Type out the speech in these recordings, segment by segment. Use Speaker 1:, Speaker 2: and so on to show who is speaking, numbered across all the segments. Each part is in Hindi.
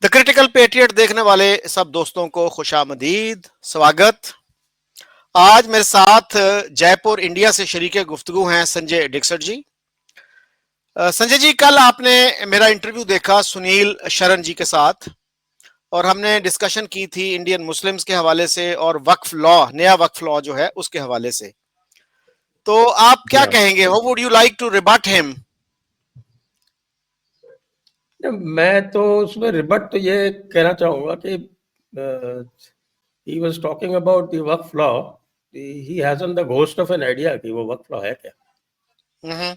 Speaker 1: द क्रिटिकल पेट्रियट देखने वाले सब दोस्तों को खुशामदीद, स्वागत। आज मेरे साथ जयपुर इंडिया से शरीके गुफ्तगू हैं संजय डिक्सट जी। संजय जी, कल आपने मेरा इंटरव्यू देखा सुनील शरण जी के साथ और हमने डिस्कशन की थी इंडियन मुस्लिम्स के हवाले से और वक्फ लॉ, नया वक्फ लॉ जो है उसके हवाले से। तो आप
Speaker 2: जी
Speaker 1: क्या
Speaker 2: हाँ।
Speaker 1: कहेंगे? How would you like to rebut him?
Speaker 2: मैं तो उसमें रिबट तो ये कहना चाहूंगा कि he was talking about the Waqf law. He hasn't the ghost of an idea कि वो वक्फ लॉ है क्या।
Speaker 1: हम्म,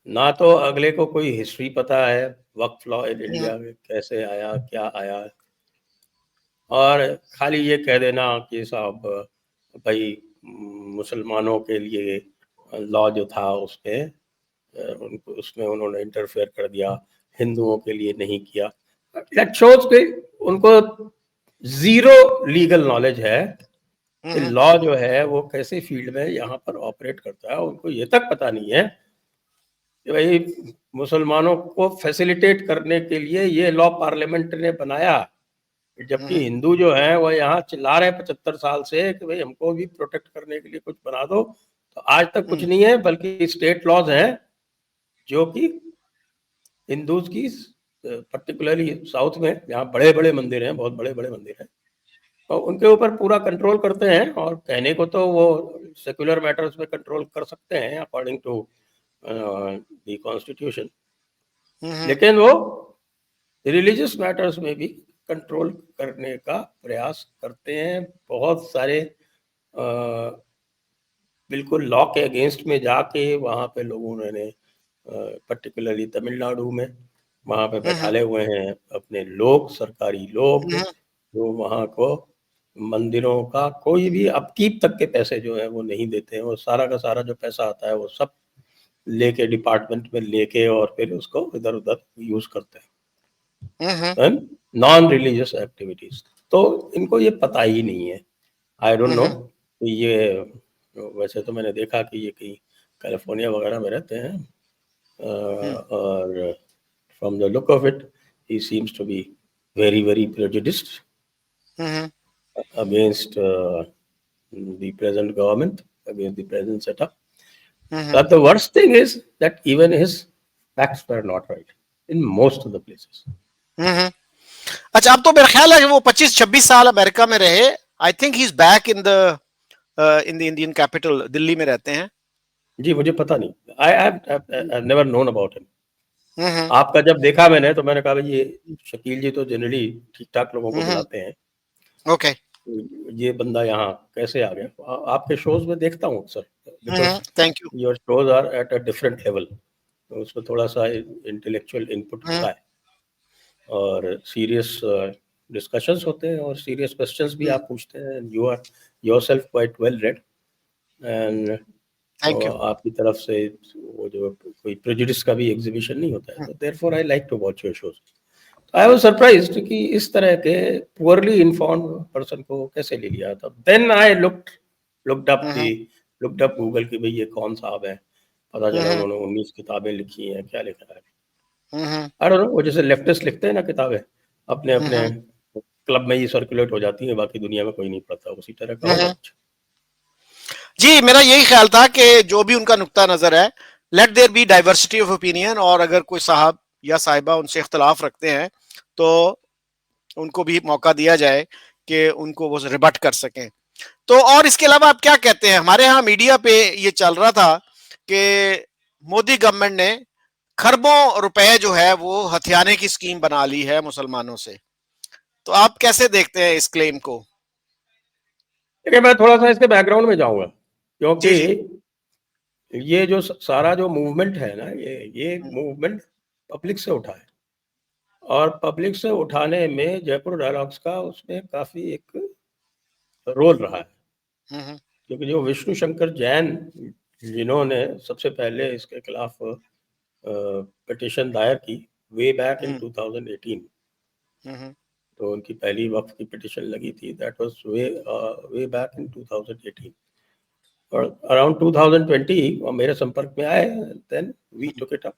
Speaker 2: ना तो अगले को कोई हिस्ट्री पता है वक्फ लॉ इन इंडिया में कैसे आया, क्या आया, और खाली ये कह देना कि साहब भाई मुसलमानों के लिए लॉ जो था उसमें उनको उसमें उन्होंने इंटरफेयर कर दिया, हिंदुओं के लिए नहीं किया। दैट शोज कि उनको जीरो लीगल नॉलेज है कि लॉ जो है वो कैसे फील्ड में यहाँ पर ऑपरेट करता है। उनको ये तक पता नहीं है कि भाई मुसलमानों को फैसिलिटेट करने के लिए ये लॉ पार्लियामेंट ने बनाया, जबकि हिंदू जो है वो यहाँ चिल्ला रहे हैं 75 साल से कि भाई हमको भी प्रोटेक्ट करने के लिए कुछ बना दो। तो आज तक कुछ नहीं है, बल्कि स्टेट लॉज हैं जो कि हिंदूज की पर्टिकुलरली साउथ में जहाँ बड़े बड़े मंदिर हैं, बहुत बड़े बड़े मंदिर हैं, तो उनके ऊपर पूरा कंट्रोल करते हैं। और कहने को तो वो सेक्युलर मैटर्स में कंट्रोल कर सकते हैं अकॉर्डिंग टू द कॉन्स्टिट्यूशन, लेकिन वो रिलीजियस मैटर्स में भी कंट्रोल करने का प्रयास करते हैं। बहुत सारे बिल्कुल लॉ के अगेंस्ट में जाके वहाँ पे लोगों ने पर्टिकुलरली तमिलनाडु में वहाँ पे बैठाले हुए हैं अपने लोग, सरकारी लोग, जो वहाँ को मंदिरों का कोई भी अपकीप तक के पैसे जो है वो नहीं देते हैं। वो सारा का सारा जो पैसा आता है वो सब लेके डिपार्टमेंट में लेके और फिर उसको इधर उधर यूज करते हैं, नॉन रिलीजियस एक्टिविटीज। तो इनको ये पता ही नहीं है। I don't know. ये वैसे तो मैंने देखा कि ये कहीं कैलिफोर्निया वगैरह में रहते हैं, और from the look of it he seems to be very prejudiced against the present government, against the present setup. But the worst thing is that even his facts were not right in most of the places.
Speaker 1: अच्छा, अब तो मेरा ख्याल है कि वो 25-26 साल अमेरिका में रहे। I think he is back in the Indian capital, Delhi में रहते हैं।
Speaker 2: जी मुझे पता नहीं, I have never known about him. आपका जब देखा मैंने तो मैंने कहा भाई ये शकील जी तो जनरली ठीक ठाक लोगों को बुलाते हैं,
Speaker 1: ओके,
Speaker 2: ये बंदा यहाँ कैसे आ गया। आपके शोज में देखता हूँ अक्सर, because
Speaker 1: thank you.
Speaker 2: Your shows are at a different level, तो उसमें थोड़ा सा इंटेलेक्चुअल इनपुट होता है और सीरियस डिस्कशंस होते हैं और सीरियस क्वेश्चंस भी आप पूछते हैं। You are yourself quite well read, and
Speaker 1: thank you.
Speaker 2: आपकी तरफ से वो जो कोई प्रेजुडिस का भी एग्जीबिशन नहीं होता है, तो therefore I like to watch your shows. I was surprised कि इस तरह के पुअरली इन्फॉर्म्ड पर्सन को कैसे ले लिया था। Then I looked up Google कि भाई ये कौन साहब है। पता चला उन्होंने 19 किताबें लिखी हैं, क्या लिखा है आई डोंट नो। वो जैसे लेफ्टिस्ट लिखते हैं ना किताबें, अपने अपने क्लब में ही सर्कुलेट हो जाती है, बाकी दुनिया में कोई नहीं पढ़ता, उसी तरह का होगा कुछ।
Speaker 1: जी, मेरा यही ख्याल था कि जो भी उनका नुक्ता नजर है, let there be diversity of opinion, और अगर कोई साहब या साहिबा उनसे इख्तलाफ रखते हैं तो उनको भी मौका दिया जाए कि उनको वो रिबट कर सकें। तो और इसके अलावा आप क्या कहते हैं? हमारे यहाँ मीडिया पे ये चल रहा था कि मोदी गवर्नमेंट ने खरबों रुपए जो है वो हथियाने की स्कीम बना ली है मुसलमानों से। तो आप कैसे देखते हैं इस क्लेम को?
Speaker 2: देखिए मैं थोड़ा सा इसके बैकग्राउंड में जाऊंगा, क्योंकि
Speaker 1: जी जी।
Speaker 2: ये जो सारा जो मूवमेंट है ना, ये मूवमेंट पब्लिक से उठा है, और पब्लिक से उठाने में जयपुर डायलॉग्स का उसमें काफी एक रोल रहा है। क्योंकि जो विष्णु शंकर जैन जिन्होंने सबसे पहले इसके खिलाफ पिटिशन दायर की वे बैक इन 2018, तो उनकी पहली वक्फ की पिटिशन लगी थी, that was way back in 2018, और अराउंड 2020 वो मेरे संपर्क में आए, then we took it up.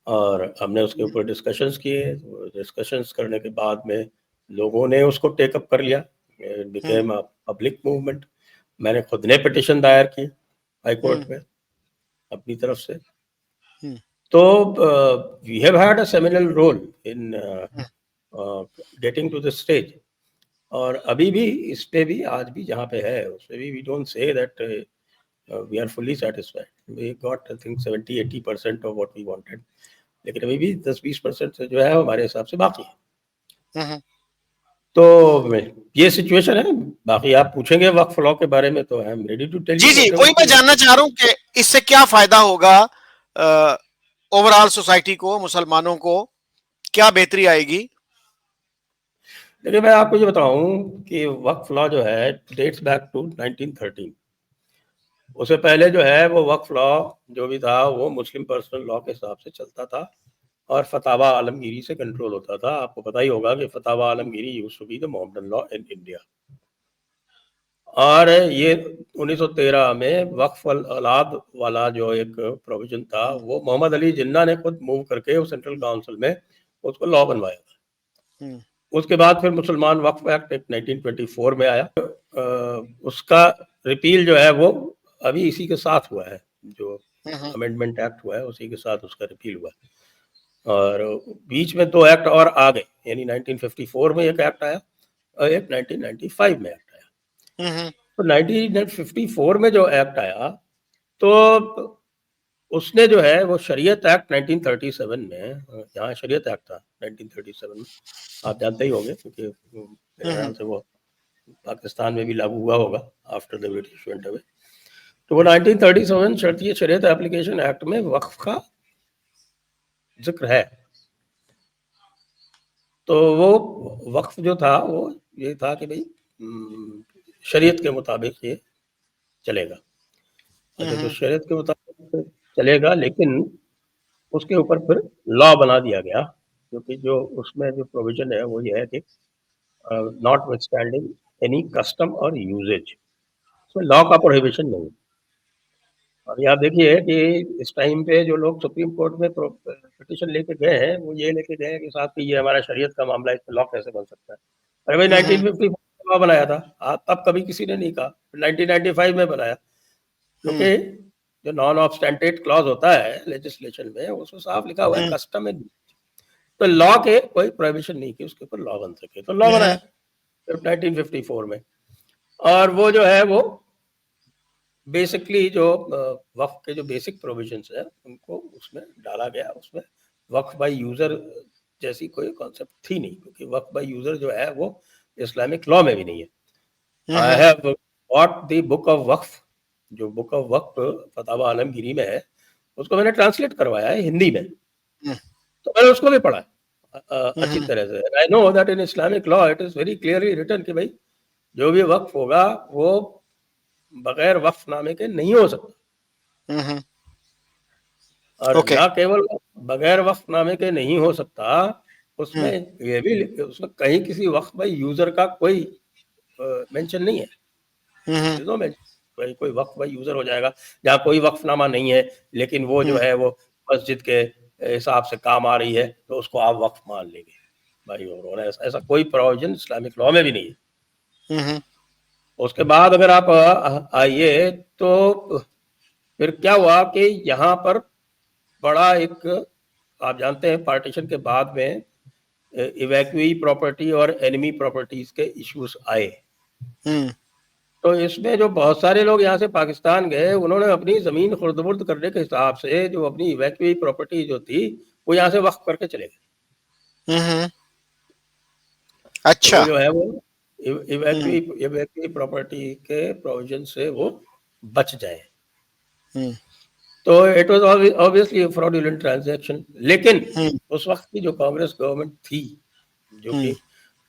Speaker 2: और हमने उसके ऊपर डिस्कशंस किए। डिस्कशंस करने के बाद में लोगों ने उसको टेकअप कर लिया, बिकेम अ पब्लिक मूवमेंट। मैंने खुद ने पिटिशन दायर की हाई कोर्ट में अपनी तरफ से। तो we have had a seminal role in getting to the stage. और अभी भी इस पे भी आज भी जहाँ पे है उस पे भी we don't say that we are fully satisfied. We got I think 70-80% of what we wanted, लेकिन अभी भी 10-20% से जो है हमारे हिसाब से बाकी है। तो ये सिचुएशन है। बाकी आप पूछेंगे वक्फ लॉ के बारे में तो I am ready to tell
Speaker 1: जी
Speaker 2: यू।
Speaker 1: जी, वही मैं जानना चाह रहा हूँ कि इससे क्या फायदा होगा ओवरऑल सोसाइटी को, मुसलमानों को क्या बेहतरी आएगी?
Speaker 2: देखिए, मैं आपको ये बताऊं कि वक्फ लॉ जो है डेट्स बैक टू 1913। उससे पहले जो है वो वक्फ लॉ जो भी था वो मुस्लिम पर्सनल लॉ के हिसाब से चलता था और फतावा आलमगीरी से कंट्रोल होता था। आपको पता ही होगा कि Fatawa Alamgiri used to be the Mohammedan law in India. और ये 1913 में वक्फ औलाद वाला जो एक प्रोविजन था वो मोहम्मद अली जिन्ना ने खुद मूव करके वो सेंट्रल काउंसिल में उसको लॉ बनवाया था। उसके बाद फिर मुसलमान वक्फ एक्ट 1924 में आया। उसका रिपील जो है वो अभी इसी के साथ हुआ है, जो अमेंडमेंट एक्ट हुआ है उसी के साथ उसका रिपील हुआ है। और बीच में 2 एक्ट और आ गए, यानी 1954 में एक एक्ट आया और एक 1995 में एक्ट आया। तो 1954 में जो एक्ट आया तो उसने जो है वो शरीयत एक्ट 1937 में, जहाँ शरीयत एक्ट था 1937 में, आप जानते ही होंगे क्योंकि मेरे ख्याल से वो पाकिस्तान में भी लागू हुआ होगा after the British went away. तो वो 1937 शरीयत एप्लीकेशन एक्ट में वक्फ का जिक्र है। तो वो वक्फ जो था वो ये था कि भाई शरीयत के मुताबिक ये चलेगा। अच्छा, तो शरीयत के मुताबिक चलेगा, लेकिन उसके ऊपर फिर लॉ बना दिया गया, क्योंकि जो उसमें जो प्रोविजन है वो ये है कि नॉट विथस्टैंडिंग एनी कस्टम और यूजेज, उसमें लॉ का प्रोहिबिशन नहीं। और आप देखिए कि इस टाइम पे जो लोग सुप्रीम कोर्ट में पिटिशन लेके गए हैं वो ये लेके गए हैं कि साहब कि ये हमारा शरीयत का मामला है, इसमें लॉ कैसे बन सकता है। अरे भाई 1954 लॉ बनाया था, तब कभी किसी ने नहीं कहा, 1995 में बनाया, क्योंकि जो नॉन ऑब्स्टेंटेड क्लॉज होता है लेजिस्लेशन में उसमें साफ लिखा हुआ है कस्टम एंड, तो लॉ के कोई प्रोहिबिशन नहीं कि उसके ऊपर लॉ बन सके, तो लॉ बनाया सिर्फ 1954 में। और वो जो है वो बेसिकली जो वक्फ के जो बेसिक प्रोविजंस है उनको उसमें डाला गया। उसमें वक्फ बाय यूजर जैसी कोई कॉन्सेप्ट थी नहीं, क्योंकि वक्फ बाय यूजर जो है वो इस्लामिक लॉ में भी नहीं है। I have bought the book of waqf, जो बुक ऑफ वक्फ फतावा आलमगीरी में है उसको मैंने ट्रांसलेट करवाया है हिंदी में, तो मैंने उसको भी पढ़ा अच्छी तरह से। I know that in Islamic law it is very clearly written कि भाई जो भी वक्फ होगा वो बगैर वक्फनामे के नहीं हो सकता। और ना केवल बगैर वक्फनामे के नहीं हो सकता, उसमें ये भी उसमें कहीं किसी वक्फ बाय यूजर का कोई मेंशन नहीं है। कोई वक्फ बाय यूजर हो जाएगा जहाँ कोई वक्फनामा नहीं है, लेकिन वो जो है वो मस्जिद के हिसाब से काम आ रही है तो उसको आप वक्फ मान लेंगे भाई, और ऐसा कोई प्रोविजन इस्लामिक लॉ में भी नहीं है। उसके बाद अगर आप आइए तो फिर क्या हुआ कि यहाँ पर बड़ा एक, आप जानते हैं पार्टीशन के बाद में इवैक्यूई प्रॉपर्टी और एनिमी प्रॉपर्टीज के इश्यूज आए। तो इसमें जो बहुत सारे लोग यहाँ से पाकिस्तान गए उन्होंने अपनी जमीन खुर्द-बुर्द करने के हिसाब से जो अपनी इवैक्यूई प्रॉपर्टी जो थी वो यहाँ से वक्फ करके चले गए। अच्छा, तो जो है वो इवैक्यूई प्रॉपर्टी के प्रोविजन से वो बच जाए। तो it was obviously a fraudulent transaction. लेकिन उस वक्त की जो कांग्रेस गवर्नमेंट थी जो कि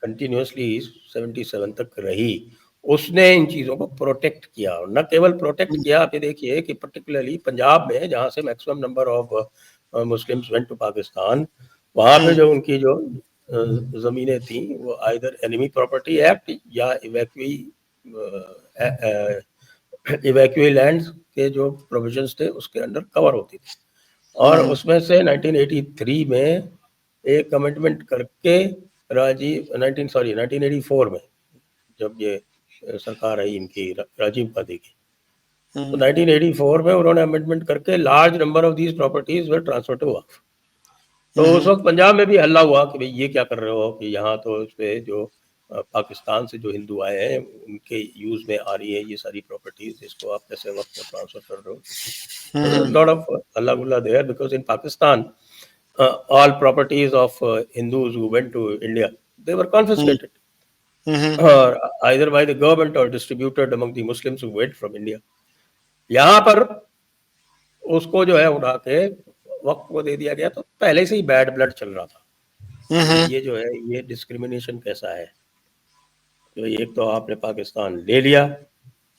Speaker 2: कंटिन्यूअसली 77 तक रही, उसने इन चीज़ों को प्रोटेक्ट किया। और न केवल प्रोटेक्ट किया, आप ये देखिए कि पर्टिकुलरली पंजाब में जहाँ से maximum number of Muslims went to Pakistan, वहाँ पे जो उनकी जो ज़मीनें थी वो आइदर एनिमी प्रॉपर्टी एक्ट या इवैक्यूई लैंड्स के जो प्रोविजंस थे उसके अंडर कवर होती थी। और उसमें से 1983 में एक अमेंडमेंट करके 1984 में जब ये सरकार आई इनकी राजीव गांधी की, तो 1984 में उन्होंने अमेंडमेंट करके large number of these properties were transfer to waqf. तो उस वक्त पंजाब में भी हल्ला हुआ कि भाई ये क्या कर रहे हो, कि यहाँ तो इस पे जो पाकिस्तान से जो हिंदू आए हैं उनके यूज में आ रही है ये सारी प्रॉपर्टीज, इसको आप कैसे वक्त में ट्रांसफर कर रहे हो। लॉट ऑफ हल्ला गुल्ला there because in Pakistan all properties of Hindus who went to India, they were confiscated or either by the government or distributed among the Muslims who went from India. यहाँ पर उसको जो है उठा के वक्त को दे दिया गया, तो पहले से ही बैड ब्लड चल रहा था। ये जो है ये डिस्क्रिमिनेशन कैसा है, तो एक तो आपने पाकिस्तान ले लिया,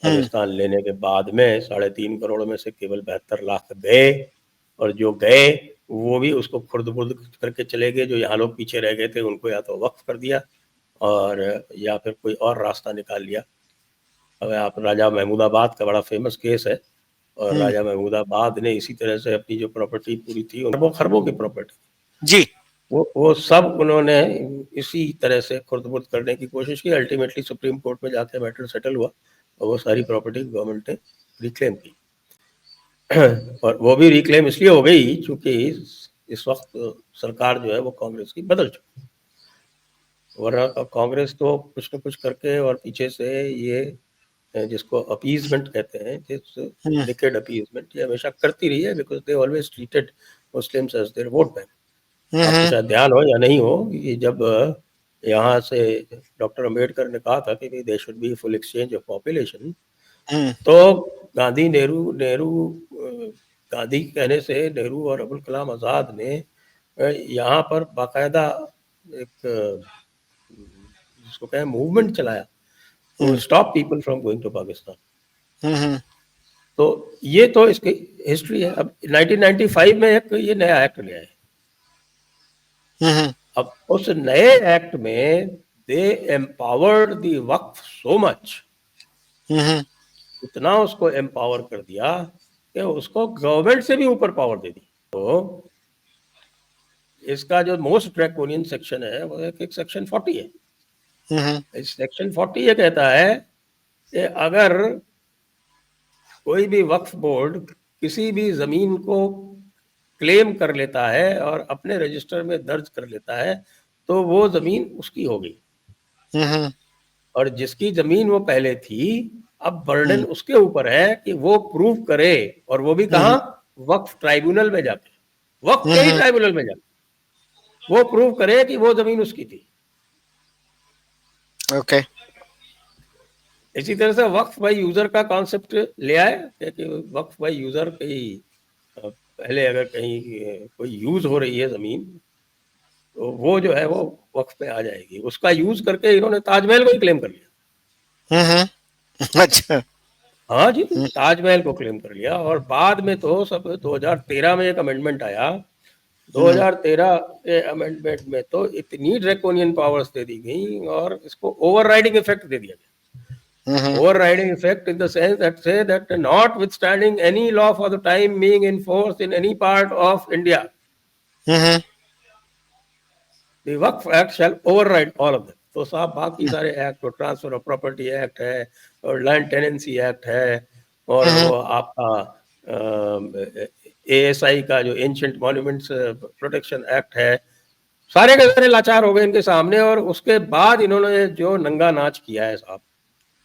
Speaker 2: पाकिस्तान लेने के बाद में 3.5 करोड़ में से केवल 72 लाख गए, और जो गए वो भी उसको खुर्द-बुर्द करके चले गए। जो यहाँ लोग पीछे रह गए थे उनको या तो वक्फ कर दिया और या फिर कोई और रास्ता निकाल लिया। अब आप राजा महमूदाबाद का बड़ा फेमस केस है, और राजा महमूदाबाद ने इसी तरह से अपनी जो प्रॉपर्टी पूरी थी, अरबों खरबों की प्रॉपर्टी जी, वो सब उन्होंने इसी तरह से खुर्द-बुर्द करने की कोशिश की। अल्टीमेटली सुप्रीम कोर्ट में जाके मैटर सेटल हुआ और वो सारी प्रॉपर्टी गवर्नमेंट ने रिक्लेम की। और वो भी रिक्लेम इसलिए हो गई क्योंकि इस वक्त सरकार जो है वो कांग्रेस की बदल चुकी, वरना कांग्रेस तो कुछ न कुछ करके और पीछे से ये जिसको अपीजमेंट कहते हैं, जिस विकेड अपीजमेंट, ये हमेशा करती रही है because they always treated Muslims as their vote bank. आपको शायद ध्यान हो या नहीं हो, ये जब यहाँ से डॉक्टर अंबेडकर ने कहा था कि there should be full exchange of population, तो गांधी कहने से नेहरू और अबुल कलाम आज़ाद ने यहाँ पर बाकायदा एक जिसको कहें मूवमेंट चलाया to stop people from going to Pakistan. तो ये तो इसकी हिस्ट्री है। अब 1995 में एक ये नया एक्ट ले आए। अब उस नए एक्ट में they empowered the waqf so much, इतना उसको एम्पावर कर दिया कि उसको गवर्नमेंट से भी ऊपर पावर दे दी। तो इसका जो मोस्ट ड्रैकोनियन सेक्शन है वो एक सेक्शन 40 है। इस सेक्शन 40 ये कहता है कि अगर कोई भी वक्फ बोर्ड किसी भी जमीन को क्लेम कर लेता है और अपने रजिस्टर में दर्ज कर लेता है तो वो जमीन उसकी होगी, और जिसकी जमीन वो पहले थी अब बर्डन उसके ऊपर है कि वो प्रूव करे, और वो भी कहाँ, वक्फ ट्राइब्यूनल में जाके, वक्फ के ही ट्राइब्यूनल में जाके वो प्रूव करे कि वो जमीन उसकी थी। ओके। इसी तरह से वक्फ बाय यूजर का कॉन्सेप्ट ले आए कि वक्फ बाय यूजर कहीं पहले अगर कहीं कोई यूज हो रही है जमीन तो वो जो है वो वक्फ पे आ जाएगी। उसका यूज करके इन्होंने ताजमहल को ही क्लेम कर लिया। अच्छा, हाँ जी, ताजमहल को क्लेम कर लिया। और बाद में तो सब 2013 में एक अमेंडमेंट आया, 2013 के अमेंडमेंट में तो इतनी ड्रैकोनियन पावर्स दे दी गई और इसको ओवरराइडिंग इफेक्ट दे दिया गया। Overriding effect in the sense that say that notwithstanding any law for the time being in force in any part of India, the Waqf Act shall override all of them. तो साहब बाकी सारे एक्ट, तो ट्रांसफर ऑफ प्रॉपर्टी एक्ट है और लैंड टेनेंसी एक्ट है और वो आपका ASI का जो एंशिएंट मॉन्यूमेंट्स प्रोटेक्शन एक्ट है, सारे के सारे लाचार हो गए इनके सामने। और उसके बाद इन्होंने जो नंगा नाच किया है साहब,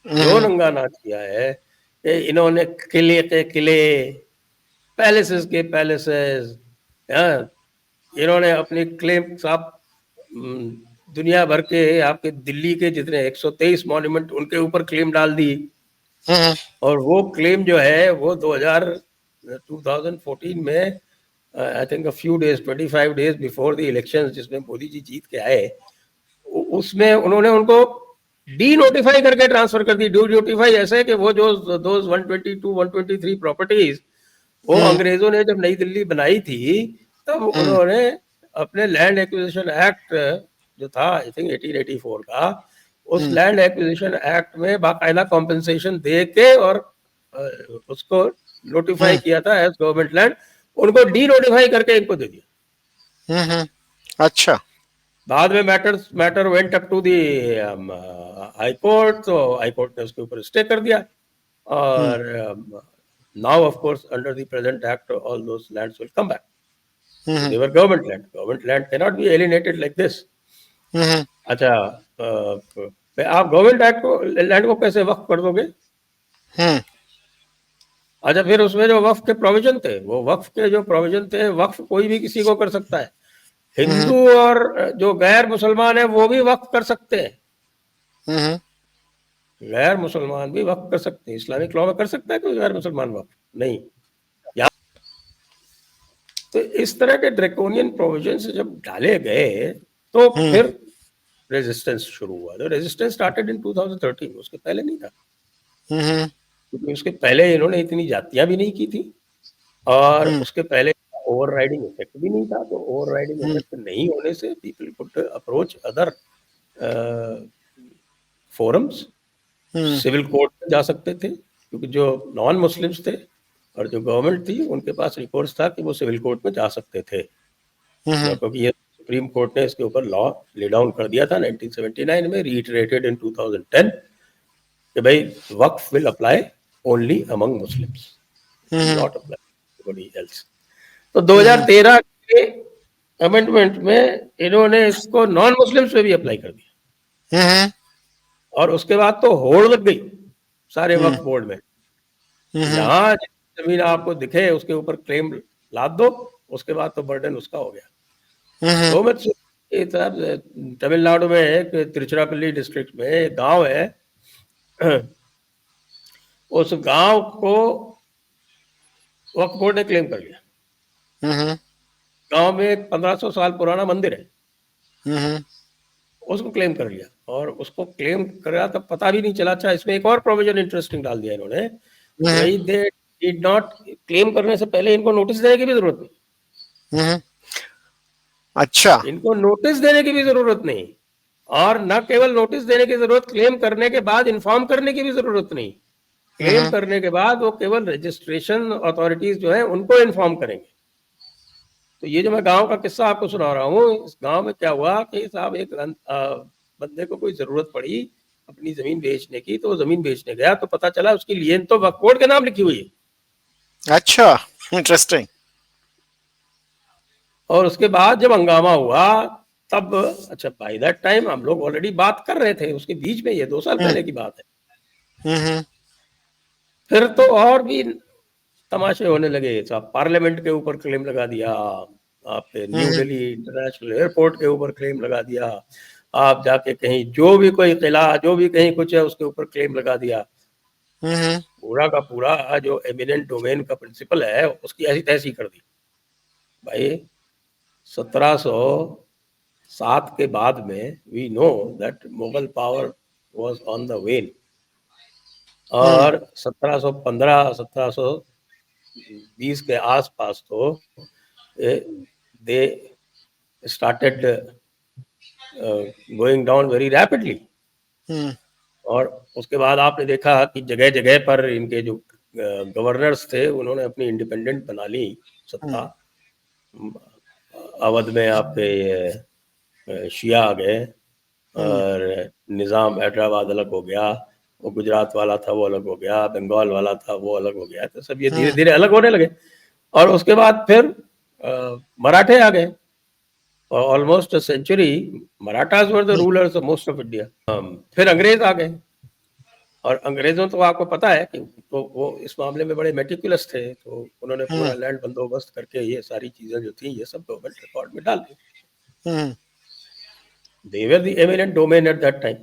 Speaker 2: जो नंगा नाच किया है कि इन्होंने किले के किले, पैलेसेस के पैलेसेस, इन्होंने अपने क्लेम साहब दुनिया भर के आपके दिल्ली के जितने 123 मॉन्यूमेंट उनके ऊपर क्लेम डाल दी। और वो क्लेम जो है वो 2014 में I think 25 days before the election जिसमें मोदी जी जीत के आए, उसमें उन्होंने उनको डी नोटिफाई करके ट्रांसफर कर दी। डी नोटिफाई ऐसे कि वो जो 123 प्रॉपर्टीज वो अंग्रेजों ने जब नई दिल्ली बनाई थी तब उन्होंने अपने लैंड एक्विजिशन एक्ट जो था आई थिंक 1884 का, उस लैंड एक्विजिशन एक्ट में बाकायदा कॉम्पेंसेशन दे के और उसको नोटिफाई किया था एज गवर्नमेंट लैंड। उनको डी नोटिफाई करके इनको दे दिया।
Speaker 1: अच्छा।
Speaker 2: बाद में matter went up to the high court, तो हाई कोर्ट ने उसके ऊपर स्टे कर दिया। और now of course under the present act all those lands will come back. They were government land. Government land cannot be alienated like this. अच्छा, आप गवर्नमेंट एक्ट को लैंड को कैसे वक्फ कर दोगे? अच्छा, फिर उसमें जो वक्फ के प्रोविजन थे, वो वक्फ के जो प्रोविजन थे, वक्फ कोई भी किसी को कर सकता है। हिंदू और जो गैर मुसलमान है वो भी वक्फ कर सकते हैं। गैर मुसलमान भी वक्फ कर सकते हैं। इस्लामिक लॉ में कर सकता है कोई गैर मुसलमान वक्फ? नहीं। तो इस तरह के ड्रैकोनियन प्रोविजंस जब डाले गए तो फिर रेजिस्टेंस शुरू हुआ। तो रेजिस्टेंस स्टार्टेड इन 2013, उसके पहले नहीं था। क्योंकि उसके पहले इन्होंने इतनी जातियां भी नहीं की थी, और उसके पहले ओवरराइडिंग इफेक्ट भी नहीं था। तो ओवरराइडिंग इफेक्ट नहीं होने से people could approach other forums. Civil court में जा सकते थे, क्योंकि जो नॉन मुस्लिम्स थे और जो गवर्नमेंट थी उनके पास रिकॉर्ड्स था कि वो सिविल कोर्ट में जा सकते थे। क्योंकि ये सुप्रीम कोर्ट ने इसके ऊपर लॉ ले डाउन कर दिया था 1979 में, रीइटरेटेड इन 2010, कि भाई waqf will apply only among Muslims, not apply anybody else. तो 2013 के अमेंडमेंट में इन्होंने इसको नॉन मुस्लिम्स पे भी अप्लाई कर दिया। और उसके बाद तो होड़ लग गई सारे वक्फ बोर्ड में। जहां जमीन आपको दिखे उसके ऊपर क्लेम लाद दो, उसके बाद तो बर्डन उसका हो गया। तो मैं तमिलनाडु में एक तिरुचिरापल्ली डिस्ट्रिक्ट में एक गांव है, उस गांव को वक्फ बोर्ड ने क्लेम कर लिया। गांव में एक 1500 साल पुराना मंदिर है, उसको क्लेम कर लिया। और उसको क्लेम करा तब पता भी नहीं चला। अच्छा, इसमें एक और प्रोविजन इंटरेस्टिंग डाल दिया इन्होंने, भाई दे डिड नॉट क्लेम करने से पहले इनको नोटिस देने की भी जरूरत नहीं। अच्छा, इनको नोटिस देने की भी जरूरत नहीं, और न केवल नोटिस देने की जरूरत, क्लेम करने के बाद इन्फॉर्म करने की भी जरूरत नहीं। क्लेम करने के बाद वो केवल रजिस्ट्रेशन अथॉरिटीज जो है उनको इन्फॉर्म करेंगे। तो ये जो मैं गांव का किस्सा आपको सुना रहा हूँ, इस गांव में क्या हुआ कि साहब एक बंदे को कोई जरूरत पड़ी अपनी जमीन बेचने की, तो वो जमीन बेचने गया तो पता चला उसकी लियन तो वक्फ बोर्ड के नाम लिखी हुई है। अच्छा, इंटरेस्टिंग। और उसके बाद जब हंगामा हुआ तब, अच्छा बाय दैट टाइम हम लोग ऑलरेडी बात कर रहे थे, उसके बीच में ये 2 साल पहले की बात है। फिर तो और भी तमाशे होने लगे। साहब पार्लियामेंट के ऊपर क्लेम लगा दिया, आपके न्यू दिल्ली इंटरनेशनल एयरपोर्ट के ऊपर क्लेम लगा दिया, आप जाके कहीं जो भी कोई किला, जो भी कहीं कुछ है उसके ऊपर क्लेम लगा दिया। पूरा का पूरा जो एमिनेंट डोमेन का प्रिंसिपल है उसकी ऐसी तैसी कर दी। भाई 1707 के बाद में we know that Mughal power was on the wane, और 1715 1720 के आसपास तो they started going down very rapidly. और उसके बाद आपने देखा कि जगह जगह पर इनके जो गवर्नर्स थे उन्होंने अपनी इंडिपेंडेंट बना ली सत्ता। अवध में आपके शिया आ गए, और निज़ाम हैदराबाद अलग हो गया, वो गुजरात वाला था वो अलग हो गया, बंगाल वाला था वो अलग हो गया। तो सब ये धीरे धीरे अलग होने लगे। और उसके बाद फिर मराठे आ गए, और almost a century Marathas were the rulers of most of India. फिर अंग्रेज आ गए, और अंग्रेजों तो आपको पता है कि तो वो इस मामले में बड़े मेटिकुलस थे, तो उन्होंने पूरा लैंड बंदोबस्त करके ये सारी चीजें जो थी ये सब गवर्नमेंट रिकॉर्ड में डाल दी। They were the eminent domain at that time.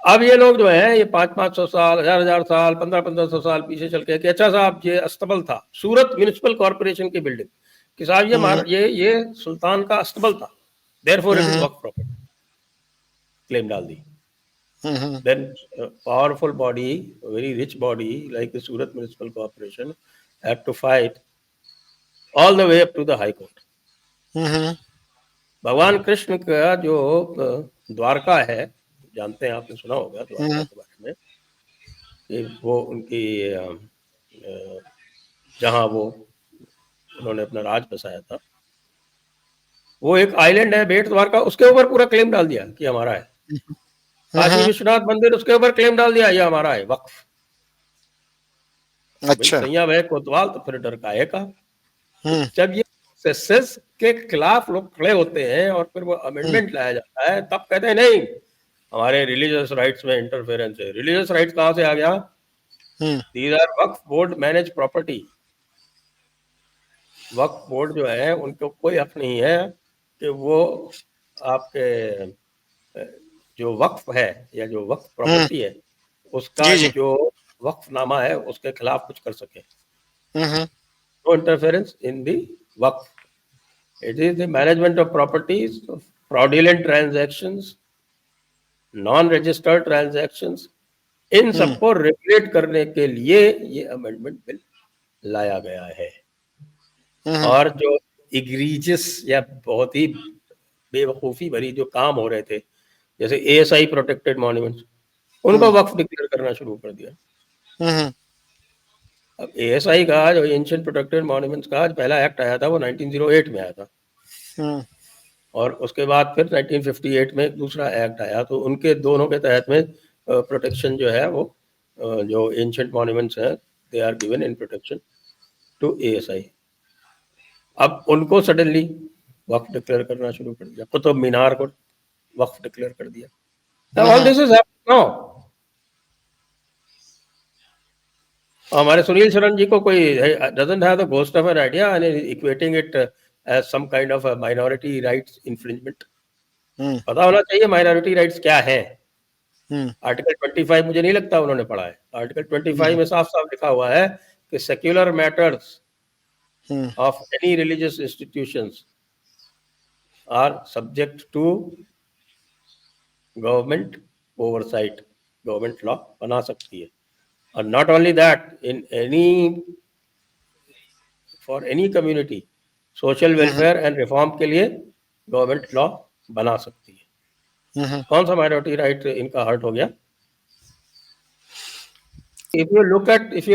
Speaker 2: अब ये लोग जो है ये 500-500 साल, 1000 साल, 1500 साल पीछे चल के कि अच्छा साहब ये अस्तबल था, सूरत म्युनिसिपल कॉर्पोरेशन की बिल्डिंग, कि साहब ये सुल्तान का अस्तबल था, therefore it is Waqf property, claim डाल दी। Then a powerful body, a very rich body like the Surat Municipal Corporation had to fight all the way up to the High Court. भगवान कृष्ण का जो द्वारका है, जानते हैं, आपने सुना होगा द्वारका के बारे में, कि वो उनकी जहाँ वो उन्होंने अपना राज बसाया था, वो एक आइलैंड है बेट द्वारका, उसके ऊपर पूरा क्लेम डाल दिया कि हमारा है। काशी विश्वनाथ मंदिर, उसके ऊपर क्लेम डाल दिया ये हमारा है, वक्फ। भाई
Speaker 1: अच्छा।
Speaker 2: सैया है कोतवाल, तो फिर डर काहे का।
Speaker 1: हम्म
Speaker 2: जब ये प्रोसेसेस के खिलाफ लोग खड़े होते हैं और फिर वो अमेंडमेंट लाया जाता है, तब कहते हैं नहीं हमारे रिलीजियस राइट्स में इंटरफेरेंस है। रिलीजियस राइट्स कहां से आ गया? These are Waqf board manage property. Waqf board जो है उनको कोई हक नहीं है कि वो आपके जो वक्फ है या जो वक्फ प्रॉपर्टी है उसका
Speaker 1: जी जी।
Speaker 2: जो वक्फनामा है उसके खिलाफ कुछ कर सके।
Speaker 1: Hmm
Speaker 2: no interference in the waqf. It is the management of properties, fraudulent transactions, non registered transactions, इन सबको रेगुलेट करने के लिए ये अमेंडमेंट बिल लाया गया है। और जो इग्रीजियस या बहुत ही बेवकूफ़ी भरी जो काम हो रहे थे, जैसे एएसआई प्रोटेक्टेड मॉन्यूमेंट्स, उनको वक्फ डिक्लेयर करना शुरू कर दिया। अब एएसआई का जो एंशिएंट प्रोटेक्टेड मॉन्यूमेंट्स का पहला एक्ट आया था वो 1908 में आया था, और उसके बाद फिर 1958 में दूसरा एक्ट आया, तो उनके दोनों के तहत में प्रोटेक्शन जो है वो जो एंशिएंट मॉन्यूमेंट्स हैं they are given in protection to ASI. अब उनको सडनली वक्फ डिक्लेयर करना शुरू कर दिया, कुतुब मीनार को वक्फ डिक्लेयर कर दिया। All this is happening now. हमारे सुनील शरण जी को कोई doesn't have the ghost of an idea and equating it as some kind of minority rights infringement. पता होना चाहिए माइनॉरिटी राइट्स क्या है। आर्टिकल 25 मुझे नहीं लगता उन्होंने पढ़ा है। आर्टिकल 25 में साफ साफ लिखा हुआ है कि secular matters of any religious institutions are subject to government oversight. Government law बना सकती है। और not only that, in any for any community social welfare and reform के लिए government law बना सकती है। कौन सा minority right इनका हर्ट हो गया? If you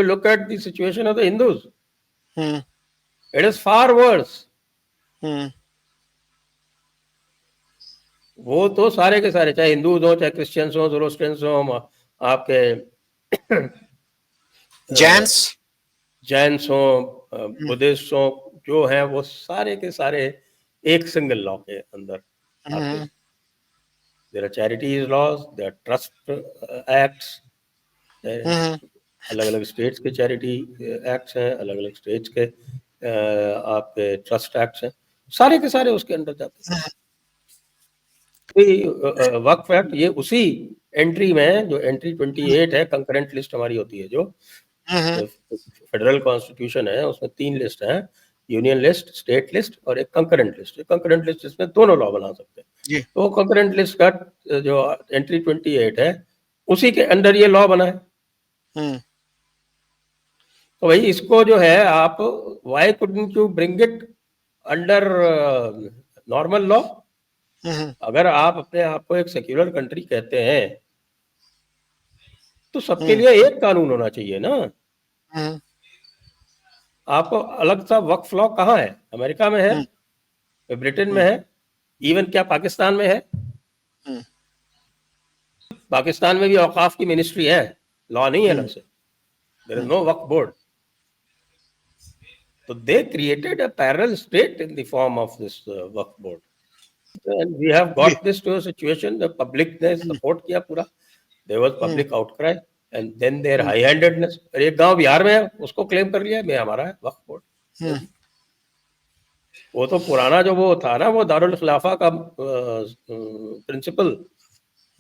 Speaker 2: look at the situation of the Hindus, it is far worse. वो तो सारे के सारे, चाहे हिंदूज हो, चाहे क्रिश्चियंस हो, ज़ोरोस्ट्रियंस हो, आपके जैन्स हो, बुद्धिस्ट हो, जो है वो सारे के सारे एक सिंगल लॉ के अंदर आते हैं। There are charities laws, there are trust acts, अलग अलग स्टेट्स के चैरिटी एक्ट्स हैं, अलग अलग स्टेट्स के आपके ट्रस्ट एक्ट्स हैं, सारे के सारे उसके अंदर जाते हैं। वक्फ एक्ट ये उसी एंट्री में, जो एंट्री 28 है, कंकरेंट लिस्ट हमारी होती है, जो फेडरल कॉन्स्टिट्यूशन है उसमें 3 लिस्ट है, यूनियन लिस्ट, स्टेट लिस्ट और एक कंकरेंट लिस्ट। कंकरेंट लिस्ट इसमें दोनों लॉ बना सकते हैं। तो कंकरेंट लिस्ट का जो एंट्री 28 है उसी के अंदर ये लॉ बना है। तो भाई इसको जो है आप why couldn't you bring it under normal law? अगर आप अपने आप को एक सेक्युलर कंट्री कहते हैं तो सबके लिए एक कानून होना चाहिए ना। आपको अलग सा वक्फ लॉ कहाँ है? अमेरिका में है, ब्रिटेन में है, इवन क्या पाकिस्तान में है? पाकिस्तान में भी औकाफ की मिनिस्ट्री है, लॉ नहीं है अलग से। There is no waqf board. तो they created a parallel state in the form of this waqf board. And we have got this to a situation, the public ने support किया पूरा, there was public outcry and then their high-handedness। और एक गांव बिहार में है उसको क्लेम कर लिया मैं हमारा है वक्फ बोर्ड। वो तो पुराना जो वो था ना, वो दारुल खिलाफा का प्रिंसिपल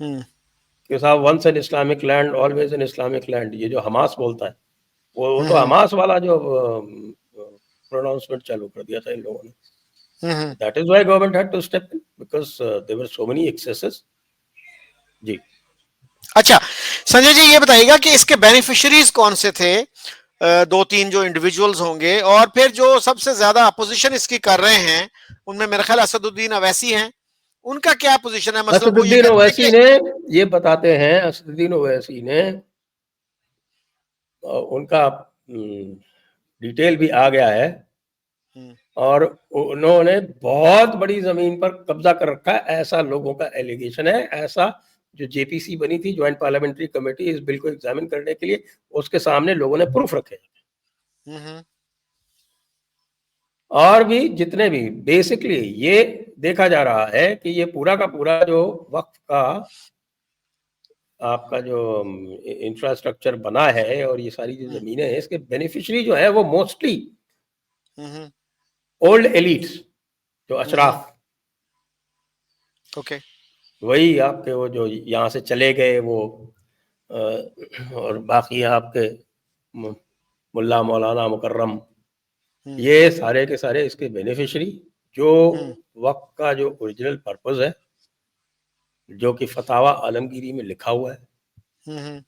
Speaker 2: कि साहब once an Islamic land always an Islamic land, ये जो हमास बोलता है वो तो हमास वाला जो प्रोनाउंसमेंट चालू कर दिया था इन लोगों ने। That is why government had to step in because there were so many excesses। जी
Speaker 1: अच्छा संजय जी ये बताइएगा कि इसके बेनिफिशियरीज कौन से थे? 2-3 जो इंडिविजुअल्स होंगे, और फिर जो सबसे ज्यादा अपोजिशन इसकी कर रहे हैं उनमें मेरा ख्याल असदुद्दीन ओवैसी हैं, उनका क्या पोजीशन है? मतलब
Speaker 2: असदुद्दीन ओवैसी ने ये बताते हैं, असदुद्दीन ओवैसी ने उनका डिटेल भी आ गया है और उन्होंने बहुत बड़ी जमीन पर कब्जा कर रखा है, ऐसा लोगों का एलिगेशन है। ऐसा जो जेपीसी बनी थी, ज्वाइंट पार्लियामेंट्री कमेटी, इस बिल को एग्जामिन करने के लिए, उसके सामने लोगों ने प्रूफ रखे। और भी जितने भी बेसिकली ये देखा जा रहा है कि ये पूरा का पूरा जो वक्फ का आपका जो इंफ्रास्ट्रक्चर बना है और ये सारी जो जमीनें हैं, इसके बेनिफिशियरी जो है वो मोस्टली ओल्ड एलिट्स, जो अशराफ,
Speaker 1: ओके,
Speaker 2: वही आपके वो जो यहाँ से चले गए वो, और बाकी आपके मुल्ला मौलाना मुकर्रम, ये सारे के सारे इसके बेनिफिशियरी, जो वक्फ का जो ओरिजिनल पर्पस है, जो कि फतावा आलमगीरी में लिखा हुआ है,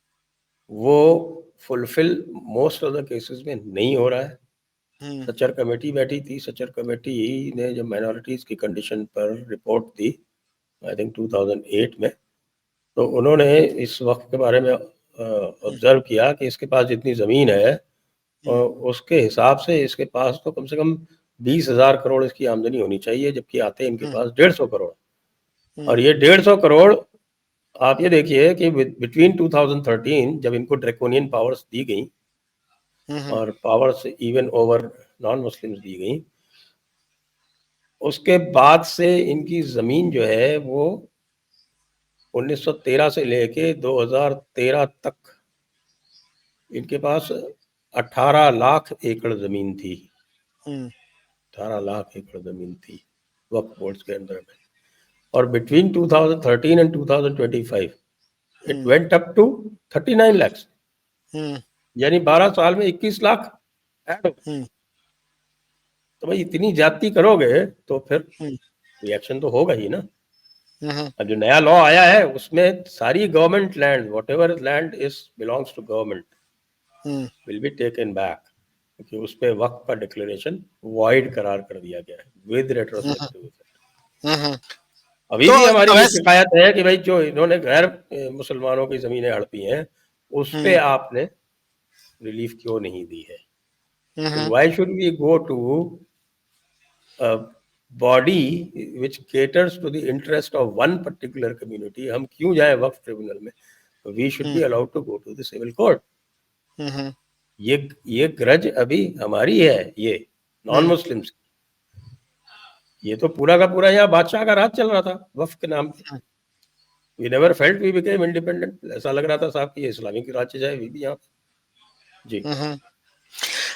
Speaker 2: वो fulfil most of the cases में नहीं हो रहा है। सचर कमेटी बैठी थी, सचर कमेटी ने जब माइनॉरिटीज की कंडीशन पर रिपोर्ट दी, आई थिंक 2008 में, तो उन्होंने इस वक्त के बारे में ऑब्जर्व किया कि इसके पास जितनी ज़मीन है उसके हिसाब से इसके पास तो कम से कम 20,000 करोड़ इसकी आमदनी होनी चाहिए, जबकि आते हैं इनके पास 150 करोड़। और ये 150 करोड़, आप ये देखिए कि बिटवीन 2013 जब इनको ड्रैकोनियन पावर्स दी गई और powers even over non Muslims दी गई, उसके बाद से इनकी ज़मीन जो है वो 1913 से लेके 2013 तक इनके पास 18 लाख एकड़ ज़मीन थी। 18 लाख एकड़ ज़मीन थी वक्फ बोर्ड्स के अंदर में। और between 2013 and 2025 it went up to 39 lakh, यानी 12 साल में 21 लाख ऐड हो। तो भाई इतनी ज्यादती करोगे तो फिर रिएक्शन तो होगा ही ना। अब जो नया लॉ आया है उसमें सारी government land, whatever land is belongs to government, will be taken back, क्योंकि उस पे वक्त का डिक्लेरेशन वॉइड करार कर दिया गया है विद रेट्रोस्पेक्टिव। अभी
Speaker 1: तो
Speaker 2: भी हमारी ये
Speaker 1: अवैस
Speaker 2: शिकायत है कि भाई जो इन्होंने गैर मुसलमानों की जमीनें हड़पी हैं उस पे आपने रिलीफ क्यों नहीं दी है? Why should we go to body which caters to the interest of one particular community? हम क्यों जाए वक्फ ट्रिब्यूनल में? We should be allowed to go to the civil court. ये ग्रज अभी हमारी है, ये नॉन मुस्लिम्स। ये तो पूरा का पूरा यहाँ बादशाह का राज चल रहा था वक्फ के नाम पे। We never felt we became independent. ऐसा लग रहा था साहब कि ये इस्लामिक राज्य जाए भी यहाँ पे। जी।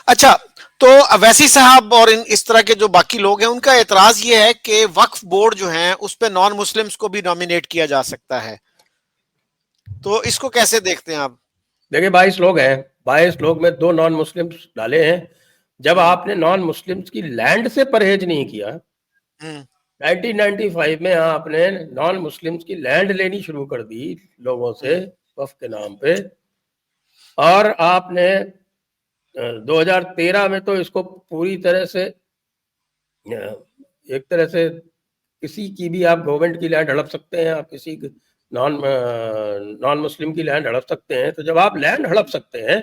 Speaker 1: अच्छा, तो अवैसी साहब और इस तरह के जो बाकी लोग हैं उनका एतराज ये है कि वक्फ बोर्ड जो है उस पे नॉन मुस्लिम्स को भी नॉमिनेट किया जा सकता है, तो इसको कैसे देखते हैं आप?
Speaker 2: देखिए 22 लोग हैं, 22 लोग में 2 नॉन मुस्लिम्स डाले हैं। जब आपने नॉन मुस्लिम्स की लैंड से परहेज नहीं किया, 1995 में आपने नॉन मुस्लिम्स की लैंड लेनी शुरू कर दी लोगों से वक्फ के नाम पे, और आपने 2013 में तो इसको पूरी तरह से एक तरह से किसी की भी आप गवर्नमेंट की लैंड हड़प सकते हैं, आप किसी नॉन मुस्लिम की लैंड हड़प सकते हैं। तो जब आप लैंड हड़प सकते हैं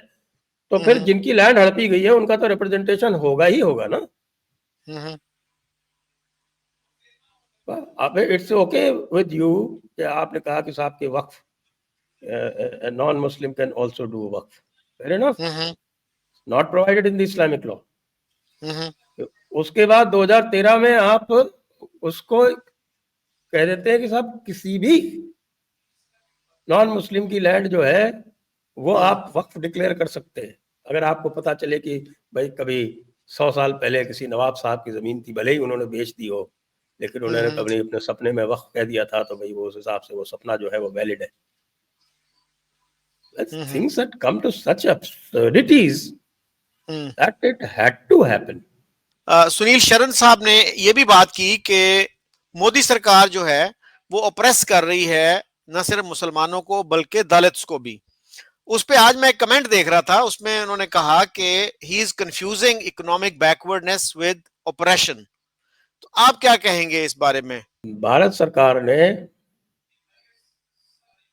Speaker 2: तो फिर जिनकी लैंड हड़पी गई है उनका तो रिप्रेजेंटेशन होगा ही होगा ना। आप इट्स ओके विद यू कि आपने कहा कि साहब के waqf non Muslim can also do waqf, fair enough, not provided in the Islamic law. उसके बाद 2013 में आप उसको कह देते हैं कि साहब किसी भी नॉन मुस्लिम की लैंड जो है वो आप वक्फ डिक्लेयर कर सकते हैं। अगर आपको पता चले कि भाई कभी 100 साल पहले किसी नवाब साहब की जमीन थी, भले ही उन्होंने बेच दी हो, लेकिन उन्होंने कभी अपने सपने में वक्फ कह दिया था, तो भाई वो उस हिसाब से वो सपना जो है वो वैलिड है। Things that come to such absurdities that it had to happen.
Speaker 1: Sunil शरण साहब ने यह भी बात की कि मोदी सरकार जो है वो ऑप्रेस कर रही है न सिर्फ मुसलमानों को बल्कि दलित्स को भी। उस पे आज मैं एक कमेंट देख रहा था, उसमें उन्होंने कहा कि he is confusing economic backwardness with operation. तो आप क्या कहेंगे इस बारे में?
Speaker 2: भारत सरकार ने,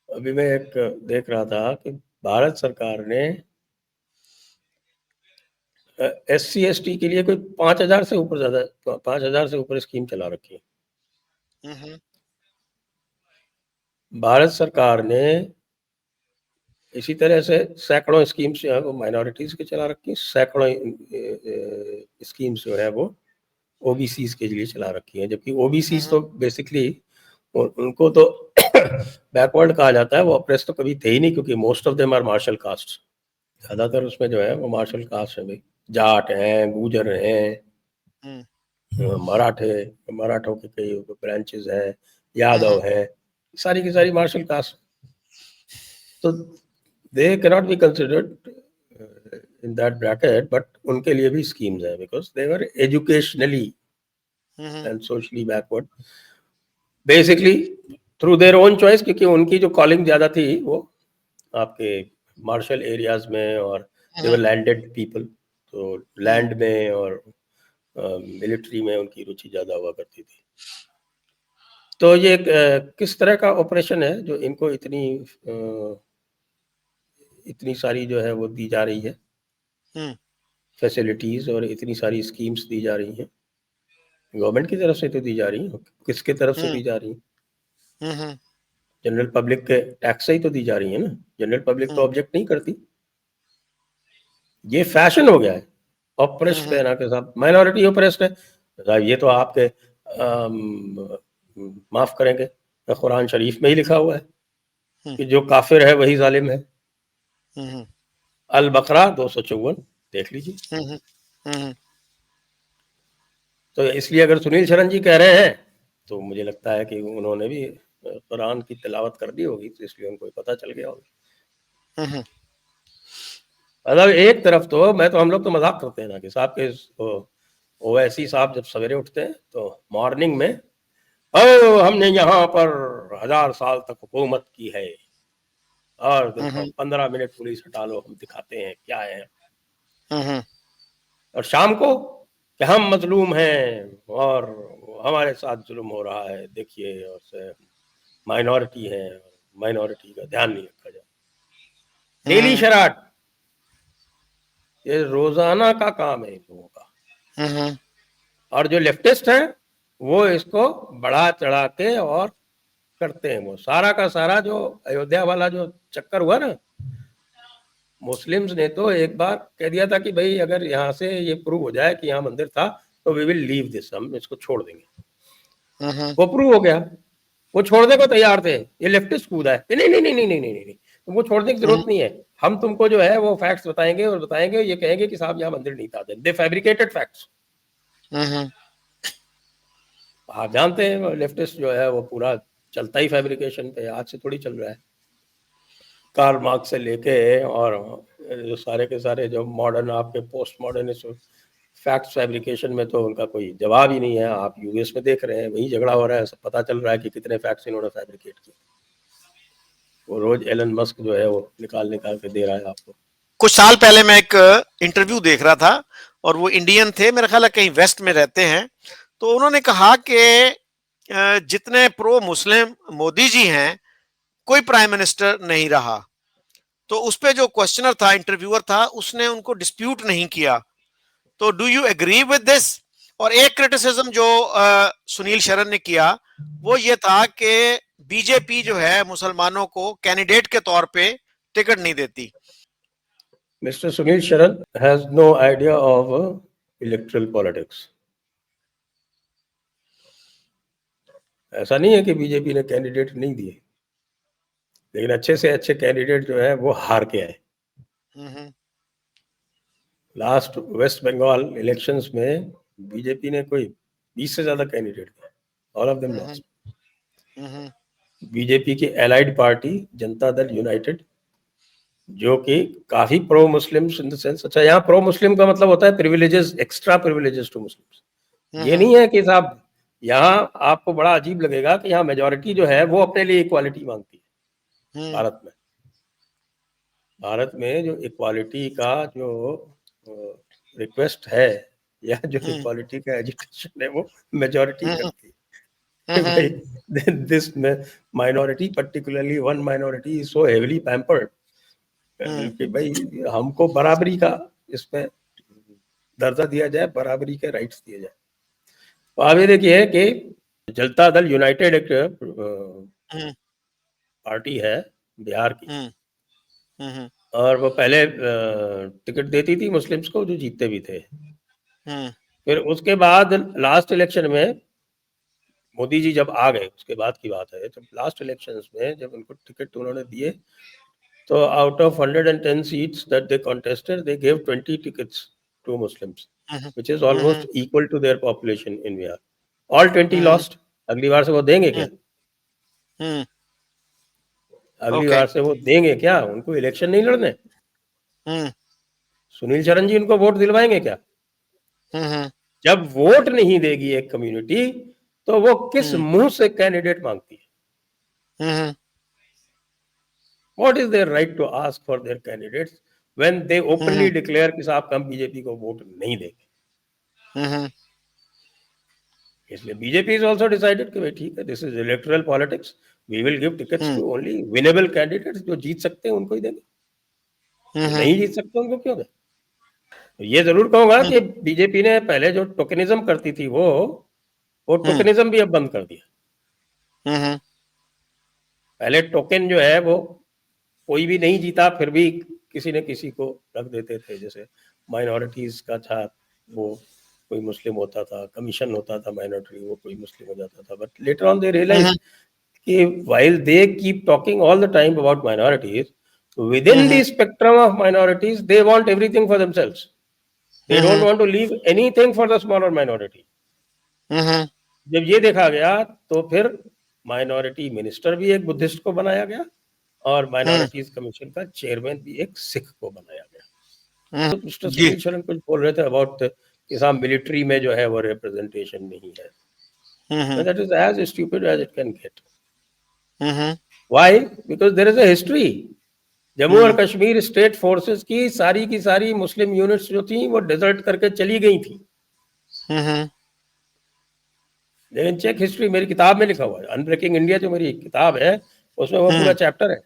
Speaker 2: अभी मैं एक देख रहा था कि भारत सरकार ने SC/ST के लिए कोई 5,000 से ऊपर ज्यादा 5,000 से ऊपर स्कीम चला रखी है। भारत सरकार ने इसी तरह से सैकड़ों स्कीम्स जो है वो माइनॉरिटीज के चला रखी है, सैकड़ों स्कीम्स जो है वो ओबीसीज के लिए चला रखी है, जबकि ओबीसीज तो बेसिकली उनको तो बैकवर्ड कहा जाता है, वो ऑप्रेस तो कभी थे ही नहीं, क्योंकि most of them are martial caste. ज्यादातर उसमें जो है वो मार्शल कास्ट है भाई, जाट हैं, गुजर हैं, मराठों के कई ब्रांचेस हैं, यादव हैं, सारी की सारी मार्शल कास्ट। तो they cannot be considered in that bracket, but उनके लिए भी स्कीम्स हैं because they were educationally and socially backward, basically through their own choice, क्योंकि उनकी जो कॉलिंग ज्यादा थी वो आपके मार्शल एरियाज में, और दे वर लैंडेड पीपल, तो लैंड में और मिलिट्री में उनकी रुचि ज्यादा हुआ करती थी। तो ये किस तरह का ऑपरेशन है जो इनको इतनी सारी जो है वो दी जा रही है फैसिलिटीज, और इतनी सारी स्कीम्स दी जा रही हैं, गवर्नमेंट की तरफ से तो दी जा रही है, किसके तरफ से दी जा रही है? जनरल पब्लिक के टैक्स से ही तो दी जा रही है ना, जनरल पब्लिक तो ऑब्जेक्ट नहीं करती। ये फैशन हो गया है ऑपरेस्ट कहना के साथ, माइनॉरिटी ऑपरेस्ट है। ये तो आपके माफ करेंगे, कुरान शरीफ में ही लिखा हुआ है कि जो काफिर है वही जालिम है। अल बकरा 254 देख लीजिए। तो इसलिए अगर सुनील शरण जी कह रहे हैं तो मुझे लगता है कि उन्होंने भी कुरान की तिलावत कर दी होगी, तो इसलिए उनको पता चल गया होगा। मतलब एक तरफ तो हम लोग तो मजाक करते हैं ना कि साहब के ओवैसी साहब जब सवेरे उठते हैं तो मॉर्निंग में हमने यहाँ पर 1000 साल तक हुकूमत की है, और 15 मिनट पुलिस हटा लो, हम दिखाते हैं क्या है। और शाम को कि हम मजलूम हैं और हमारे साथ जुल्म हो रहा है, देखिए, और माइनॉरिटी है, माइनॉरिटी का ध्यान नहीं रखा जाए। डेली शराट, ये रोजाना का काम है इन लोगों का। और जो लेफ्टिस्ट हैं वो इसको बढ़ा चढ़ा के और करते हैं। वो सारा का सारा जो अयोध्या वाला जो चक्कर हुआ ना, मुस्लिम्स ने तो एक बार कह दिया था कि भाई अगर यहाँ से ये प्रूव हो जाए कि यहाँ मंदिर था तो वी विल लीव दिस, हम इसको छोड़ देंगे। वो प्रूव हो गया, वो छोड़ने को तैयार थे, ये लेफ्टिस्ट कूदा है, नहीं नहीं नहीं नहीं नहीं नहीं नहीं, तो वो छोड़ने की जरूरत नहीं है, हम तुमको जो है वो फैक्ट्स बताएंगे, और बताएंगे, ये कहेंगे कि साहब यहाँ मंदिर नहीं था। दे फैब्रिकेटेड फैक्ट्स। आप जानते हैं लेफ्टिस्ट जो है वो पूरा चलता ही फैब्रिकेशन पे, आज से थोड़ी चल रहा है। कार्ल मार्क्स से लेके और जो सारे के सारे जो मॉडर्न आपके पोस्ट मॉडर्निस्ट फैक्ट्स फैब्रिकेशन में तो उनका कोई जवाब ही नहीं है। आप यूएस में देख रहे हैं, वही झगड़ा हो रहा है, सब पता चल रहा है कि कितने फैक्ट्स इन्होंने फैब्रिकेट किए। वो रोज एलन मस्क जो है वो निकाल के दे रहा है आपको।
Speaker 1: कुछ साल पहले मैं एक इंटरव्यू देख रहा था, और वो इंडियन थे, मेरा ख्याल है कहीं वेस्ट में रहते हैं, तो उन्होंने कहा कि जितने प्रो मुस्लिम मोदी जी हैं कोई प्राइम मिनिस्टर नहीं रहा। तो उस पे जो क्वेश्चनर था, इंटरव्यूअर था, उसने उनको डिस्प्यूट नहीं किया। तो do you agree with this? और एक क्रिटिसिज्म जो सुनील शरण ने किया वो ये था कि बीजेपी जो है मुसलमानों को कैंडिडेट के तौर पे टिकट नहीं देती।
Speaker 2: Mister Sunil Sharan has no idea of electoral politics. ऐसा नहीं है कि बीजेपी ने कैंडिडेट नहीं दिए, लेकिन अच्छे से अच्छे कैंडिडेट जो है वो हार के आए। लास्ट वेस्ट बंगाल इलेक्शंस में बीजेपी ने कोई 20 से ज्यादा कैंडिडेट दिए, all of them lost. BJP की allied party Janata Dal united, जो कि काफी pro Muslim in the sense, अच्छा यहाँ प्रो मुस्लिम का मतलब होता है privileges, extra privileges to Muslims. ये नहीं है कि साहब यहाँ आपको बड़ा अजीब लगेगा कि यहाँ मेजॉरिटी जो है वो अपने लिए इक्वालिटी मांगती है। भारत में जो इक्वालिटी का जो रिक्वेस्ट है या जो इक्वालिटी का एजुटेशन है वो मेजॉरिटी करती है। भाई this minority, particularly one minority is so heavily pampered कि भाई हमको बराबरी का इसमें दर्जा दिया जाए, बराबरी के राइट्स दिए जाए। तो आप ये देखिए कि जनता दल यूनाइटेड एक पार्टी है बिहार की, और वो पहले टिकट देती थी मुस्लिम्स को, जो जीतते भी थे। फिर उसके बाद लास्ट इलेक्शन में मोदी जी जब आ गए, उसके बाद की बात है, जब लास्ट इलेक्शंस में जब उनको टिकट उन्होंने दिए, तो out of 110 seats that they contested, they give 20 tickets to Muslims, which is almost equal to their population in Bihar. All 20 lost. अगली बार से वो देंगे क्या? अगली बार से वो देंगे क्या? उनको इलेक्शन नहीं लड़ने? सुनील शरण जी उनको वोट दिलवाएंगे क्या? जब वोट नहीं देगी एक कम्युनिटी, तो वो किस मुंह से कैंडिडेट मांगती है? What is their right to ask for their candidates when they openly declare कि साहब हम बीजेपी को वोट नहीं देंगे? इसलिए बीजेपी इज ऑल्सो डिसाइडेड कि भाई ठीक है, this is electoral politics, we will give tickets to only winnable candidates, जो जीत सकते हैं उनको ही देंगे, नहीं जीत सकते उनको क्यों दें? तो ये जरूर कहूंगा कि बीजेपी ने पहले जो टोकनिज्म करती थी, वो टोकनिज्म भी अब बंद कर दिया। पहले टोकन जो है वो कोई भी नहीं जीता फिर भी किसी न किसी को रख देते थे, जैसे माइनॉरिटीज का था, वो कोई मुस्लिम होता था, कमीशन होता था माइनॉरिटी, वो कोई मुस्लिम हो जाता था। But later on they realise कि while they keep talking all the time about minorities, within the spectrum of minorities they want everything for themselves, they don't want to leave anything for the smaller minority. जब ये देखा गया तो फिर माइनॉरिटी मिनिस्टर भी एक बुद्धिस्ट को बनाया गया, और माइनॉरिटीज कमीशन का चेयरमैन भी एक सिख को बनाया गया। तो मिस्टर सुनील शरण कुछ बोल रहे थे अबाउट कि साहब मिलिट्री में जो है वो रिप्रेजेंटेशन नहीं है। That is as stupid as it can get. Why? Because there is a history. Jammu और कश्मीर स्टेट फोर्सेस की सारी मुस्लिम यूनिट्स जो थी वो डिजर्ट करके चली गई थी। लेकिन चेक हिस्ट्री, मेरी किताब में लिखा हुआ है, अनब्रेकिंग इंडिया जो मेरी किताब है, उसमें वो पूरा चैप्टर है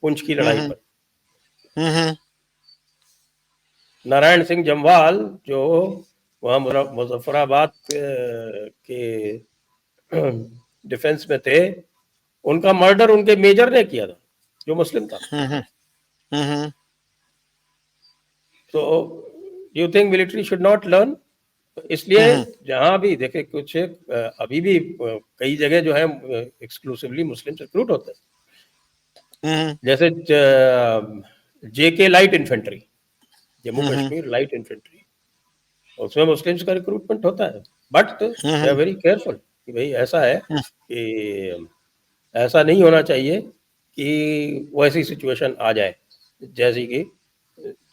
Speaker 2: पुंछ की लड़ाई पर। नारायण सिंह जम्वाल जो वहाँ मुजफ्फराबाद के डिफेंस में थे, उनका मर्डर उनके मेजर ने किया था जो मुस्लिम था। तो you think military should not learn? इसलिए जहां भी देखे कुछ अभी भी कई जगह जो है एक्सक्लूसिवली मुस्लिम रिक्रूट होते हैं, जैसे JK light infantry, Jammu Kashmir light infantry, उसमें मुस्लिम्स का रिक्रूटमेंट होता है। But they are very careful कि भाई ऐसा है कि ऐसा नहीं होना चाहिए कि वैसी सिचुएशन आ जाए जैसी कि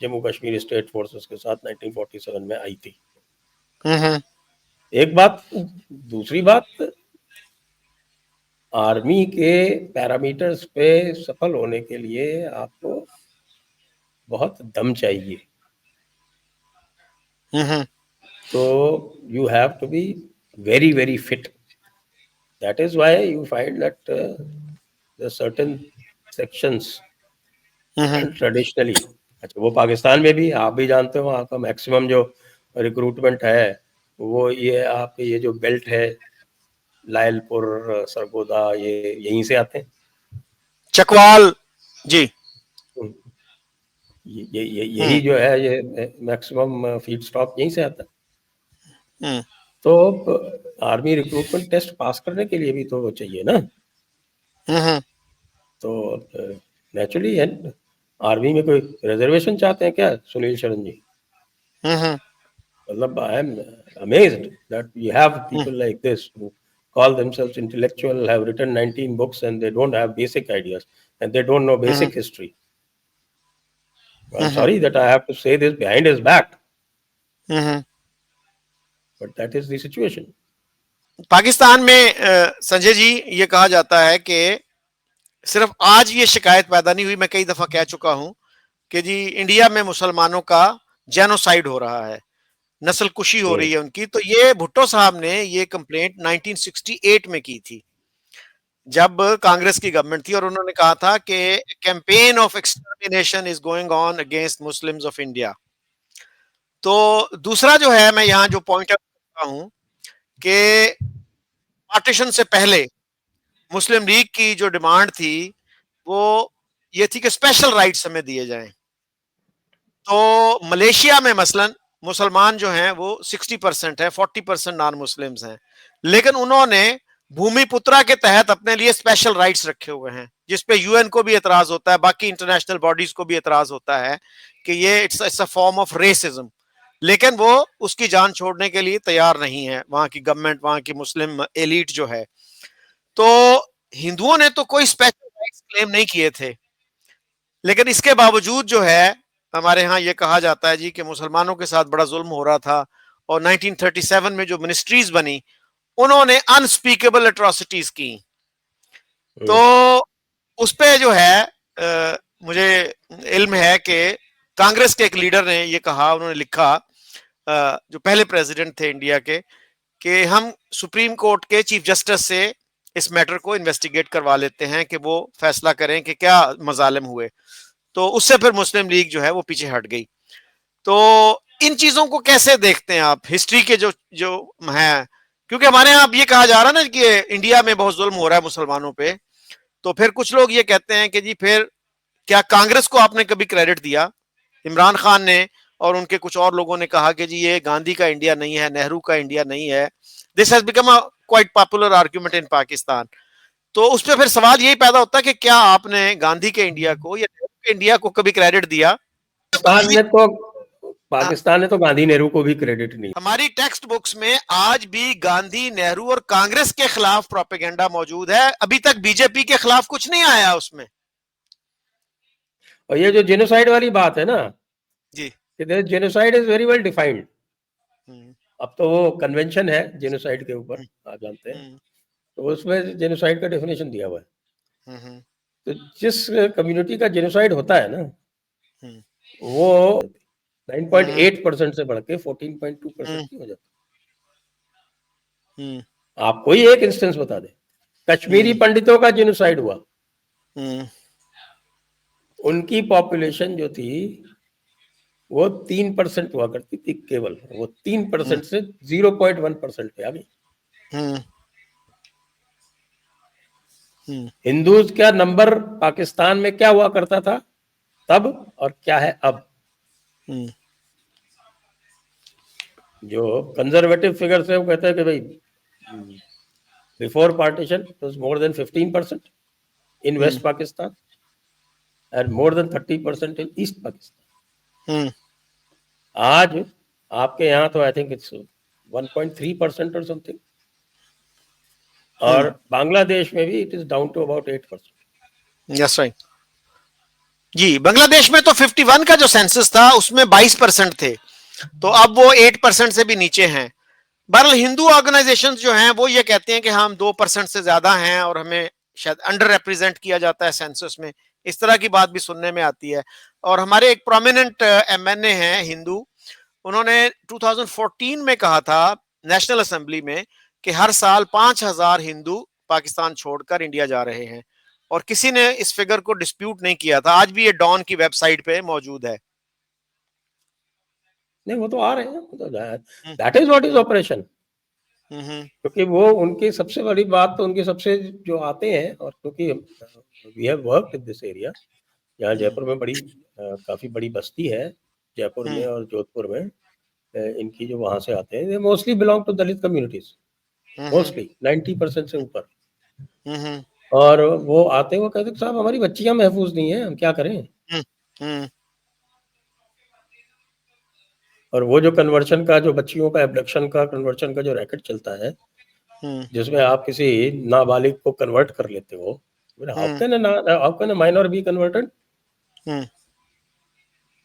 Speaker 2: जम्मू कश्मीर स्टेट फोर्सेस के साथ 1947 में आई थी। एक बात। दूसरी बात, आर्मी के पैरामीटर्स पे सफल होने के लिए आपको बहुत दम चाहिए। तो you have to be very very fit. That is why you find that there are certain sections traditionally, अच्छा वो पाकिस्तान में भी आप भी जानते हो, वहाँ का मैक्सिमम जो रिक्रूटमेंट है वो ये आप ये जो बेल्ट है लायलपुर सरगोदा ये यहीं से आते हैं,
Speaker 1: चकवाल जी,
Speaker 2: यही जो है ये मैक्सिमम फीड स्टॉक यहीं से आता है। तो आर्मी रिक्रूटमेंट टेस्ट पास करने के लिए भी तो चाहिए ना। तो नेचुरली आर्मी में कोई रिजर्वेशन चाहते हैं क्या सुनील शरण जी? मतलब I am amazed that we have people like this who call themselves intellectual, have written 19 books and they don't have basic ideas and they don't know basic history. I'm sorry that I have to say this behind his back, but that is the situation.
Speaker 1: Pakistan में संजय जी ये कहा जाता है कि सिर्फ आज ये शिकायत पैदा नहीं हुई, मैं कई दफा कह चुका हूं कि जी इंडिया में मुसलमानों का जेनोसाइड हो रहा है, नस्ल कुशी हो रही है उनकी। तो ये भुट्टो साहब ने ये कंप्लेंट 1968 में की थी जब कांग्रेस की गवर्नमेंट थी, और उन्होंने कहा था कि campaign of extermination is going on against Muslims of India. तो दूसरा जो है, मैं यहाँ जो पॉइंट आउट करता हूँ कि पार्टीशन से पहले मुस्लिम लीग की जो डिमांड थी वो ये थी कि स्पेशल राइट्स हमें दिए जाएं। तो मलेशिया में मसलन मुसलमान जो हैं वो 60% है, 40% नॉन मुस्लिम्स हैं, लेकिन उन्होंने भूमिपुत्रा के तहत अपने लिए स्पेशल राइट्स रखे हुए हैं, जिसपे यूएन को भी एतराज होता है, बाकी इंटरनेशनल बॉडीज को भी एतराज होता है कि ये it's a form of racism, लेकिन वो उसकी जान छोड़ने के लिए तैयार नहीं है, वहां की गवर्नमेंट, वहां की मुस्लिम एलिट जो है। तो हिंदुओं ने तो कोई स्पेशल राइट्स क्लेम नहीं किए थे, लेकिन इसके बावजूद जो है हमारे यहाँ ये कहा जाता है जी कि मुसलमानों के साथ बड़ा जुल्म हो रहा था, और 1937 में जो मिनिस्ट्रीज बनी उन्होंने अनस्पीकेबल एट्रोसिटीज की। तो उस पे जो है मुझे इल्म है कि कांग्रेस के एक लीडर ने ये कहा, उन्होंने लिखा, जो पहले प्रेसिडेंट थे इंडिया के, कि हम सुप्रीम कोर्ट के चीफ जस्टिस से इस मैटर को इन्वेस्टिगेट करवा लेते हैं कि वो फैसला करें कि क्या मजालिम हुए। तो उससे फिर मुस्लिम लीग जो है वो पीछे हट गई। तो इन चीजों को कैसे देखते हैं आप, हिस्ट्री के जो जो है, क्योंकि हमारे यहाँ अब ये कहा जा रहा है ना कि इंडिया में बहुत जुल्म हो रहा है मुसलमानों पे, तो फिर कुछ लोग ये कहते हैं कि जी फिर क्या कांग्रेस को आपने कभी क्रेडिट दिया? इमरान खान ने और उनके कुछ और लोगों ने कहा कि जी ये गांधी का इंडिया नहीं है, नेहरू का इंडिया नहीं है। This has become a quite popular argument in Pakistan. तो उस पर फिर सवाल यही पैदा होता है कि क्या आपने गांधी के इंडिया को या नेहरू के इंडिया को कभी क्रेडिट दिया?
Speaker 2: पाकिस्तान ने तो गांधी नेहरू को भी क्रेडिट नहीं।
Speaker 1: हमारी टेक्स्ट बुक्स में आज भी गांधी, नेहरू और कांग्रेस के खिलाफ प्रोपेगेंडा मौजूद है, अभी तक बीजेपी के खिलाफ कुछ नहीं आया उसमें।
Speaker 2: और ये जो जेनोसाइड वाली बात है ना
Speaker 1: जी,
Speaker 2: कि genocide is very well defined. अब तो वो कन्वेंशन है जेनोसाइड के ऊपर, आप जानते हैं, तो उसमें जेनोसाइड का डेफिनेशन दिया हुआ है। तो जिस कम्युनिटी का जेनोसाइड होता है ना, वो 9.8% से बढ़ के 14.2% की हो जाती है। आप कोई एक इंस्टेंस बता दे, कश्मीरी पंडितों का जेनोसाइड हुआ, उनकी पॉपुलेशन जो थी वो 3% हुआ करती थी केवल, वो 3% से 0.1% पे आ गई। हिंदूज का नंबर पाकिस्तान में क्या हुआ करता था तब और क्या है अब? जो कंजर्वेटिव फिगर्स है वो कहते हैं कि भाई before partition it was more than 15% in west Pakistan and more than 30% in east Pakistan. आज आपके यहाँ तो आई थिंक इट्स 1.3% और समथिंग, और बांग्लादेश में भी it is down to about 8%।
Speaker 1: Yes right जी, बांग्लादेश में तो 51 का जो सेंसस था उसमें 22% थे, तो अब वो 8% से भी नीचे हैं। बहरहाल हिंदू ऑर्गेनाइजेशंस जो हैं वो ये कहते हैं कि हम 2% से ज्यादा हैं और हमें शायद अंडर रिप्रेजेंट किया जाता है सेंसस में, इस तरह की बात भी सुनने में आती है। और हमारे एक प्रोमिनेंट एमएनए हैं हिंदू, उन्होंने 2014 में कहा था नेशनल असेंबली में कि हर साल 5,000 हिंदू पाकिस्तान छोड़कर इंडिया जा रहे हैं, और किसी ने इस फिगर को डिस्प्यूट नहीं किया था। आज भी ये डॉन की वेबसाइट पे मौजूद है।
Speaker 2: नहीं, वो तो आ रहे हैं, that is what is operation. क्योंकि वो उनकी सबसे बड़ी बात तो उनके सबसे जो आते हैं, और क्योंकि we have worked in this area, यहाँ जयपुर में बड़ी काफी बड़ी बस्ती है जयपुर में और जोधपुर में, इनकी जो वहां से आते हैं, mostly belong to Dalit communities, mostly 90% से ऊपर। और वो आते हैं, वो कहते हैं साहब हमारी बच्चियां महफूज नहीं है, हम क्या करें। और वो जो कन्वर्शन का, जो बच्चियों का एब्डक्शन का, कन्वर्शन का जो रैकेट चलता है, जिसमें आप किसी नाबालिग को कन्वर्ट कर लेते हो, how can a minor be converted?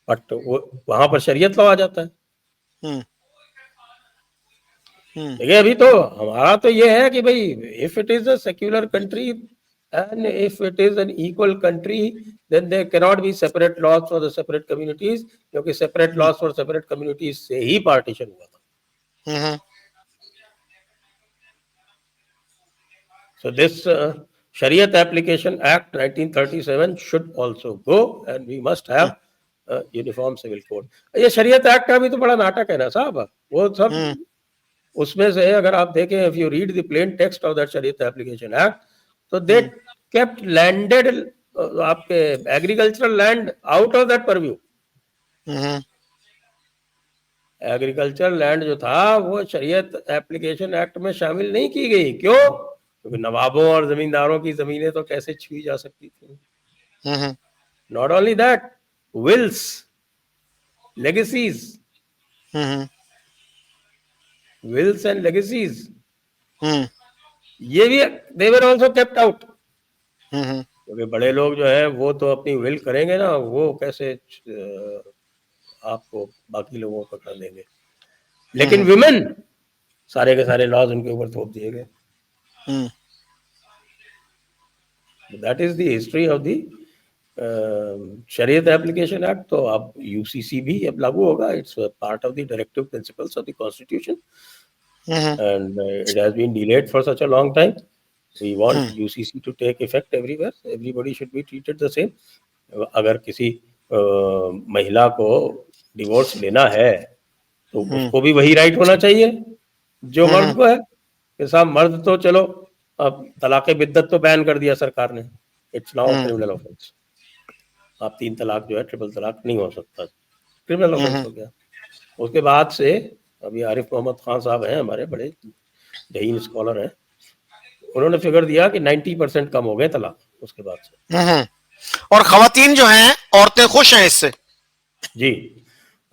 Speaker 2: But वो वहां पर शरीयत लॉ आ जाता है। देखिए अभी तो हमारा तो ये है कि भाई if it is a secular country and if it is an equal country then there cannot be separate laws for the separate communities, क्योंकि separate laws for separate communities से ही partition हुआ था। So this Shariat Application Act 1937 should also go, and we must have uniform civil code. ये शरीयत एक्ट का भी तो बड़ा नाटक है ना साहब, वो सब उसमें से अगर आप देखें, if you read the plain text of that शरीयत एप्लीकेशन एक्ट, तो दे केप्ट लैंडेड आपके agricultural land out of that purview. Agriculture land जो था वो शरीयत एप्लीकेशन एक्ट में शामिल नहीं की गई। क्यों? क्योंकि नवाबों और जमींदारों की जमीनें तो कैसे छुई जा सकती थी। Not only that, wills, legacies, wills and legacies, ये भी they were also kept out. क्योंकि बड़े लोग जो है वो तो अपनी विल करेंगे ना, वो कैसे आपको बाकी लोगों को कर देंगे। लेकिन विमेन, सारे के सारे लॉज उनके ऊपर थोप दिए गए। That is the history of the शरीयत एप्लीकेशन एक्ट। तो अब यूसीसी भी अब लागू होगा। It's part of the directive principles of the constitution and it has been delayed for such a long time. We want UCC to take effect everywhere. Everybody should be treated the same. अगर किसी महिला को डिवोर्स लेना है तो उसको भी वही राइट होना चाहिए जो मर्द को है। कि साहब मर्द तो चलो, अब तलाक़ बिद्दत तो बैन कर दिया सरकार ने, इट्स नाउ क्रिमिनल ऑफेंस। आप 3 तलाक जो है, ट्रिपल तलाक नहीं हो सकता, क्रिमिनल ऑफेंस हो गया। उसके बाद से अभी आरिफ मोहम्मद खान साहब हैं, हमारे बड़े जहीन स्कॉलर हैं, उन्होंने फिगर दिया कि 90% कम हो गए तलाक उसके बाद से।
Speaker 1: और खवातीन जो हैं, औरतें खुश हैं इससे
Speaker 2: जी।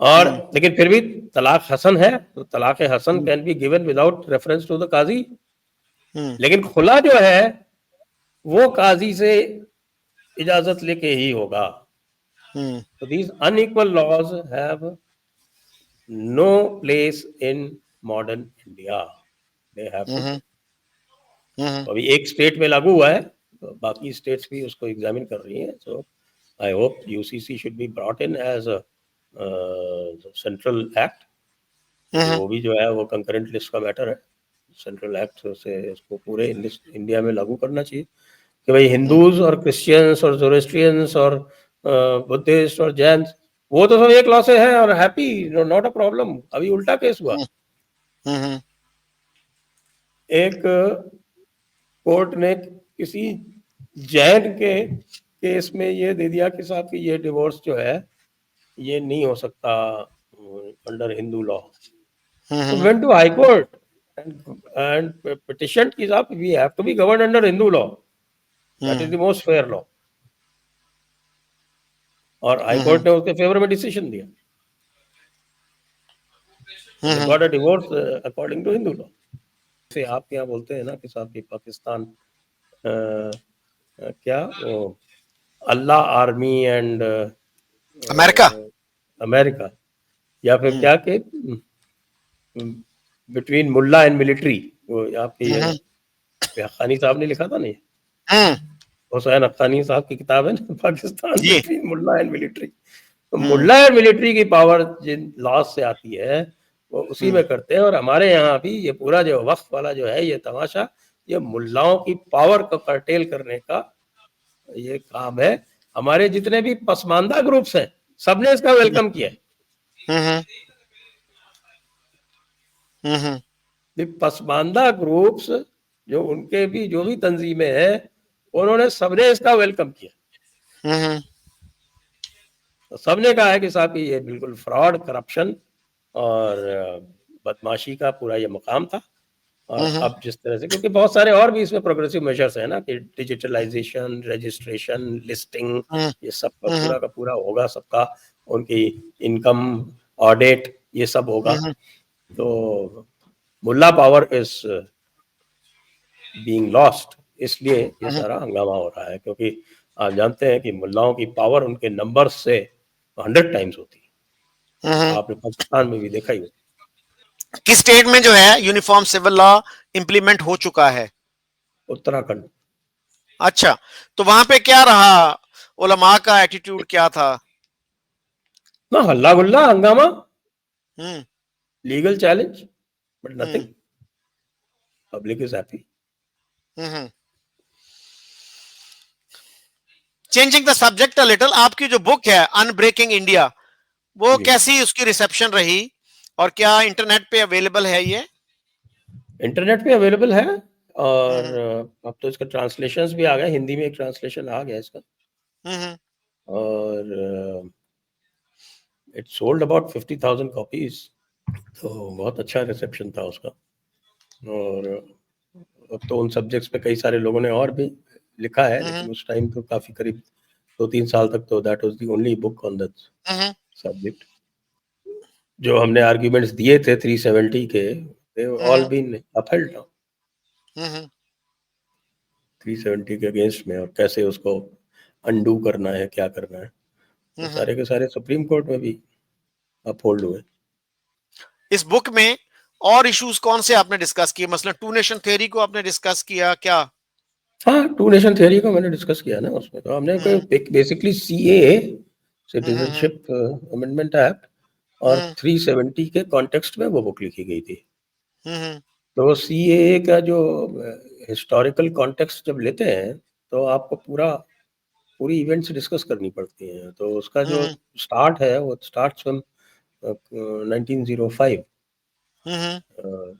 Speaker 2: और लेकिन फिर भी तलाक हसन है, तो तलाक हसन can be given without reference to the qazi. लेकिन खुला जो है वो काजी से इजाजत लेके ही होगा। तो these unequal laws have no place in modern India. They have to go. तो अभी एक स्टेट में लागू हुआ है, तो बाकी स्टेट्स भी उसको एग्जामिन कर रही हैं। So I hope UCC should be brought in as a central act. वो भी जो है वो कंकरेंट लिस्ट का मैटर है। सेंट्रल एक्ट से इसको पूरे इंडिया में लागू करना चाहिए कि भाई हिंदूज और क्रिश्चियंस और जोरेस्ट्रियंस और बुद्धिस्ट और जैन, वो तो सब एक लॉ से हैं और हैप्पी, नॉट अ प्रॉब्लम। अभी उल्टा केस हुआ। एक कोर्ट ने किसी जैन के केस में ये दे दिया कि साहब कि ये डिवोर्स जो है ये नहीं हो सकता under Hindu law. So went to High Court and petitioned कि साहब we have to be governed under Hindu law. That is the most fair law. और हाई कोर्ट ने उसके फेवर में डिसीजन दिया। They got a divorce according to Hindu law. से आप यहाँ बोलते हैं ना कि साहब कि पाकिस्तान क्या वो अल्लाह आर्मी एंड अमेरिका या फिर क्या के बिटवीन मुल्ला एंड मिलिट्री, वो आपके हक्कानी साहब ने लिखा था नहीं, हुसैन हक्कानी साहब की किताब है ना, Pakistan between mullah and military. तो मुल्ला एंड मिलिट्री की पावर जिन लॉज से आती है वो उसी में करते हैं। और हमारे यहाँ भी ये पूरा जो वक्फ वाला जो है ये तमाशा, ये मुल्लाओं की पावर को कर्टेल करने का ये काम है। हमारे जितने भी पसमानदा ग्रुप्स हैं सबने इसका वेलकम किया है। पसमानदा ग्रुप्स जो उनके भी जो भी तंजीमें हैं उन्होंने सबने इसका वेलकम किया। तो सबने कहा है कि साहब ये बिल्कुल फ्रॉड, करप्शन और बदमाशी का पूरा ये मकाम था। और अब जिस तरह से, क्योंकि बहुत सारे और भी इसमें प्रोग्रेसिव मेजर्स है ना कि डिजिटलाइजेशन, रजिस्ट्रेशन, लिस्टिंग, ये सब पूरा का पूरा होगा, सबका उनकी इनकम ऑडिट ये सब होगा। तो मुल्ला पावर इज बीइंग लॉस्ट, इसलिए ये सारा हंगामा हो रहा है। क्योंकि आप जानते हैं कि मुल्लाओं की पावर उनके नंबर से 100 टाइम्स होती है। आपने पाकिस्तान में भी देखा ही होगा।
Speaker 1: किस स्टेट में जो है यूनिफॉर्म सिविल लॉ इंप्लीमेंट हो चुका है?
Speaker 2: उत्तराखंड।
Speaker 1: अच्छा, तो वहां पे क्या रहा, उलमा का एटीट्यूड क्या था?
Speaker 2: ना हल्ला गुल्ला, हंगामा, legal challenge, but nothing. Public is happy.
Speaker 1: Changing the subject a little, आपकी जो बुक है अनब्रेकिंग इंडिया, वो
Speaker 2: जी
Speaker 1: कैसी उसकी रिसेप्शन रही और क्या इंटरनेट पे अवेलेबल है ये?
Speaker 2: इंटरनेट पे अवेलेबल है और
Speaker 1: हम्म
Speaker 2: अब तो इसका ट्रांसलेशंस भी आ गए, हिंदी में एक ट्रांसलेशन आ गया इसका
Speaker 1: हम्म
Speaker 2: और इट सोल्ड अबाउट 50,000 कॉपीज, तो बहुत अच्छा रिसेप्शन था उसका। और अब तो उन सब्जेक्ट्स पे कई सारे लोगों ने और भी लिखा है,
Speaker 1: हम्म
Speaker 2: लेकिन उस टाइम तो काफ़ी करीब 2-3 साल तक तो that was the only book on that
Speaker 1: hmm
Speaker 2: subject. जो हमने आर्ग्यूमेंट्स दिए थे 370 के, they all
Speaker 1: hmm
Speaker 2: been upheld now
Speaker 1: hmm
Speaker 2: 370 के अगेंस्ट में, और कैसे उसको अनडू करना है, क्या करना है, वो
Speaker 1: हम्म
Speaker 2: सारे के सारे सुप्रीम कोर्ट में भी अपहोल्ड हुए।
Speaker 1: इस बुक में और इश्यूज कौन से आपने डिस्कस किए? मसलन टू नेशन थ्योरी को आपने डिस्कस किया क्या?
Speaker 2: हाँ, टू नेशन थ्योरी को मैंने डिस्कस किया ना, उसमें तो हमने
Speaker 1: हम्म
Speaker 2: बेसिकली सीएए,
Speaker 1: हम्म
Speaker 2: सिटीजनशिप अमेंडमेंट एक्ट, और
Speaker 1: हम्म
Speaker 2: 370 के कॉन्टेक्स्ट में वो बुक लिखी गई थी।
Speaker 1: हम्म
Speaker 2: तो सीएए का जो हिस्टोरिकल कॉन्टेक्स्ट जब लेते हैं, तो आपको पूरी इवेंट्स डिस्कस करनी पड़ती हैं। तो उसका जो
Speaker 1: हम्म
Speaker 2: स्टार्ट है वो स्टार्ट्स फ्रॉम 1905।
Speaker 1: हम्म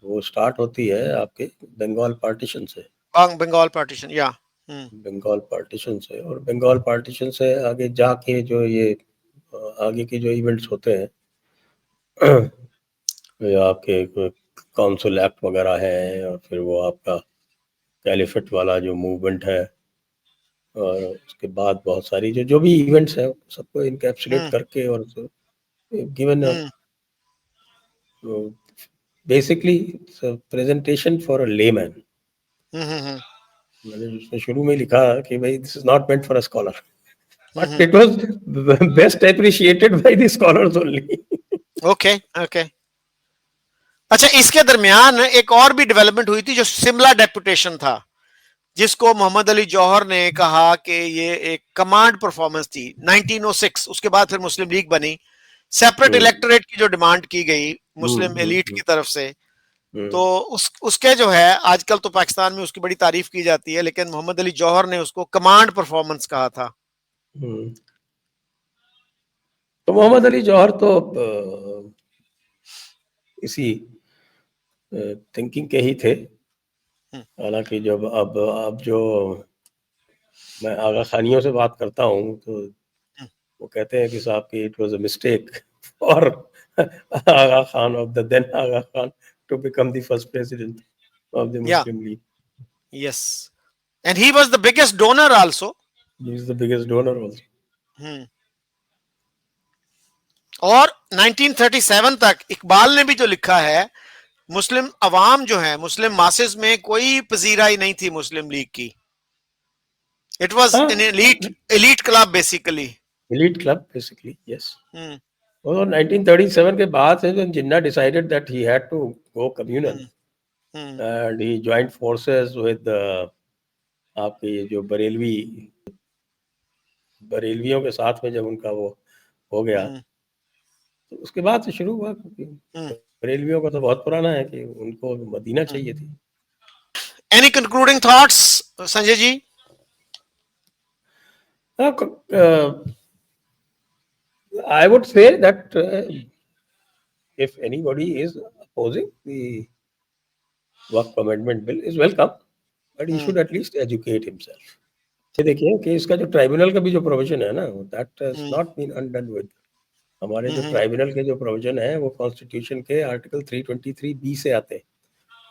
Speaker 2: वो स्टार्ट होती है आपके बंगाल पार्टीशन से।
Speaker 1: बंगाल पार्टीशन या
Speaker 2: बंगाल पार्टीशन से, और बंगाल पार्टीशन से आगे जाके जो ये आगे के जो इवेंट्स होते हैं ये आपके काउंसिल एक्ट वगैरह है, और फिर वो आपका कैलिफेट वाला जो मूवमेंट है, और उसके बाद बहुत सारी जो जो भी इवेंट्स हैं सबको इनकैप्सुलेट
Speaker 1: हम्म
Speaker 2: करके और given
Speaker 1: hmm
Speaker 2: basically presentation for a layman.
Speaker 1: Hmm
Speaker 2: मैंने उसमें शुरू में लिखा कि भाई this is not meant for a scholar, but
Speaker 1: hmm
Speaker 2: it was best appreciated by the scholars only.
Speaker 1: Okay okay. अच्छा, इसके दरमियान एक और भी डेवलपमेंट हुई थी जो शिमला डेपुटेशन था, जिसको मोहम्मद अली जौहर ने कहा कि ये एक कमांड परफॉर्मेंस थी 1906। उसके बाद फिर मुस्लिम लीग बनी, सेपरेट इलेक्टोरेट की जो डिमांड की गई मुस्लिम एलीट की तरफ से। तो उसके जो है आजकल तो पाकिस्तान में उसकी बड़ी तारीफ की जाती है, लेकिन मोहम्मद अली जौहर ने उसको कमांड परफॉर्मेंस कहा था।
Speaker 2: तो मोहम्मद अली जौहर तो इसी थिंकिंग के ही थे। हालांकि जब अब जो मैं आगा खानियों से बात करता हूँ, तो वो कहते हैं कि साहब कि it was a mistake for Aga Khan of the then Aga Khan to become the first president of the
Speaker 1: या
Speaker 2: Muslim League.
Speaker 1: Yes, and he was the biggest donor also.
Speaker 2: He is the biggest donor also.
Speaker 1: और 1937 तक इकबाल ने भी जो लिखा है, मुस्लिम अवाम जो है, मुस्लिम मासेस में कोई पजीराई नहीं थी मुस्लिम लीग की। इट वाज
Speaker 2: हाँ,
Speaker 1: an elite club basically.
Speaker 2: Elite club basically, yes. और 1937 के बाद से जब Jinnah decided that he had to go communal, and he joint forces with आपके ये जो बरेलवियों के साथ में जब उनका वो हो गया, तो उसके बाद से शुरू हुआ, क्योंकि बरेलवियों का तो बहुत पुराना है कि उनको मदीना चाहिए थी।
Speaker 1: Any concluding thoughts Sanjay ji?
Speaker 2: I would say that if anybody is opposing the Waqf Amendment Bill is welcome, but he should at least educate himself. ये देखिए कि इसका जो ट्राइब्यूनल का भी जो प्रोविजन है ना, that has not been undone with. हमारे जो ट्राइब्यूनल के जो प्रोविजन है वो कॉन्स्टिट्यूशन के आर्टिकल 323 बी से आते हैं,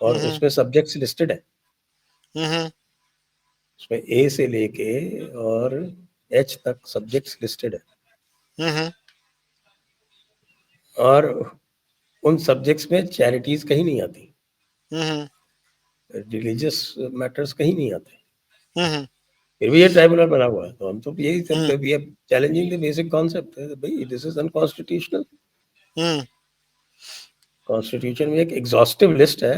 Speaker 2: और उसमें सब्जेक्ट्स लिस्टेड है। उसमें ए से लेके और एच तक सब्जेक्ट्स लिस्टेड है, और उन सब्जेक्ट्स में चैरिटीज कहीं नहीं आती, रिलीजियस मैटर्स कहीं नहीं आते। फिर भी ये ट्राइब्यूनल बना हुआ है, तो हम तो यही सब we are challenging the basic concept है, भाई दिस इज अनकॉन्स्टिट्यूशनल। कॉन्स्टिट्यूशन में एक एग्जॉस्टिव लिस्ट है,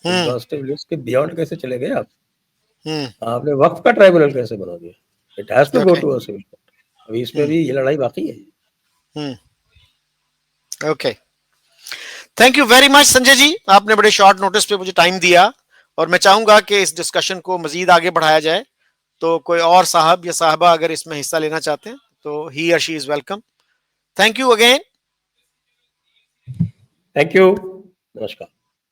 Speaker 2: एग्जॉस्टिव लिस्ट के बियॉन्ड कैसे चले गए आप? आपने वक्फ का ट्राइब्यूनल कैसे बना दिया? It has to go to a civil court. अभी इसमें भी ये लड़ाई बाकी है।
Speaker 1: Okay, thank you very much Sanjay ji, आपने बड़े शॉर्ट नोटिस पे मुझे टाइम दिया, और मैं चाहूंगा कि इस डिस्कशन को मजीद आगे बढ़ाया जाए। तो कोई और साहब या साहबा अगर इसमें हिस्सा लेना चाहते हैं तो ही और she is welcome. Thank you again.
Speaker 2: Thank you, नमस्कार।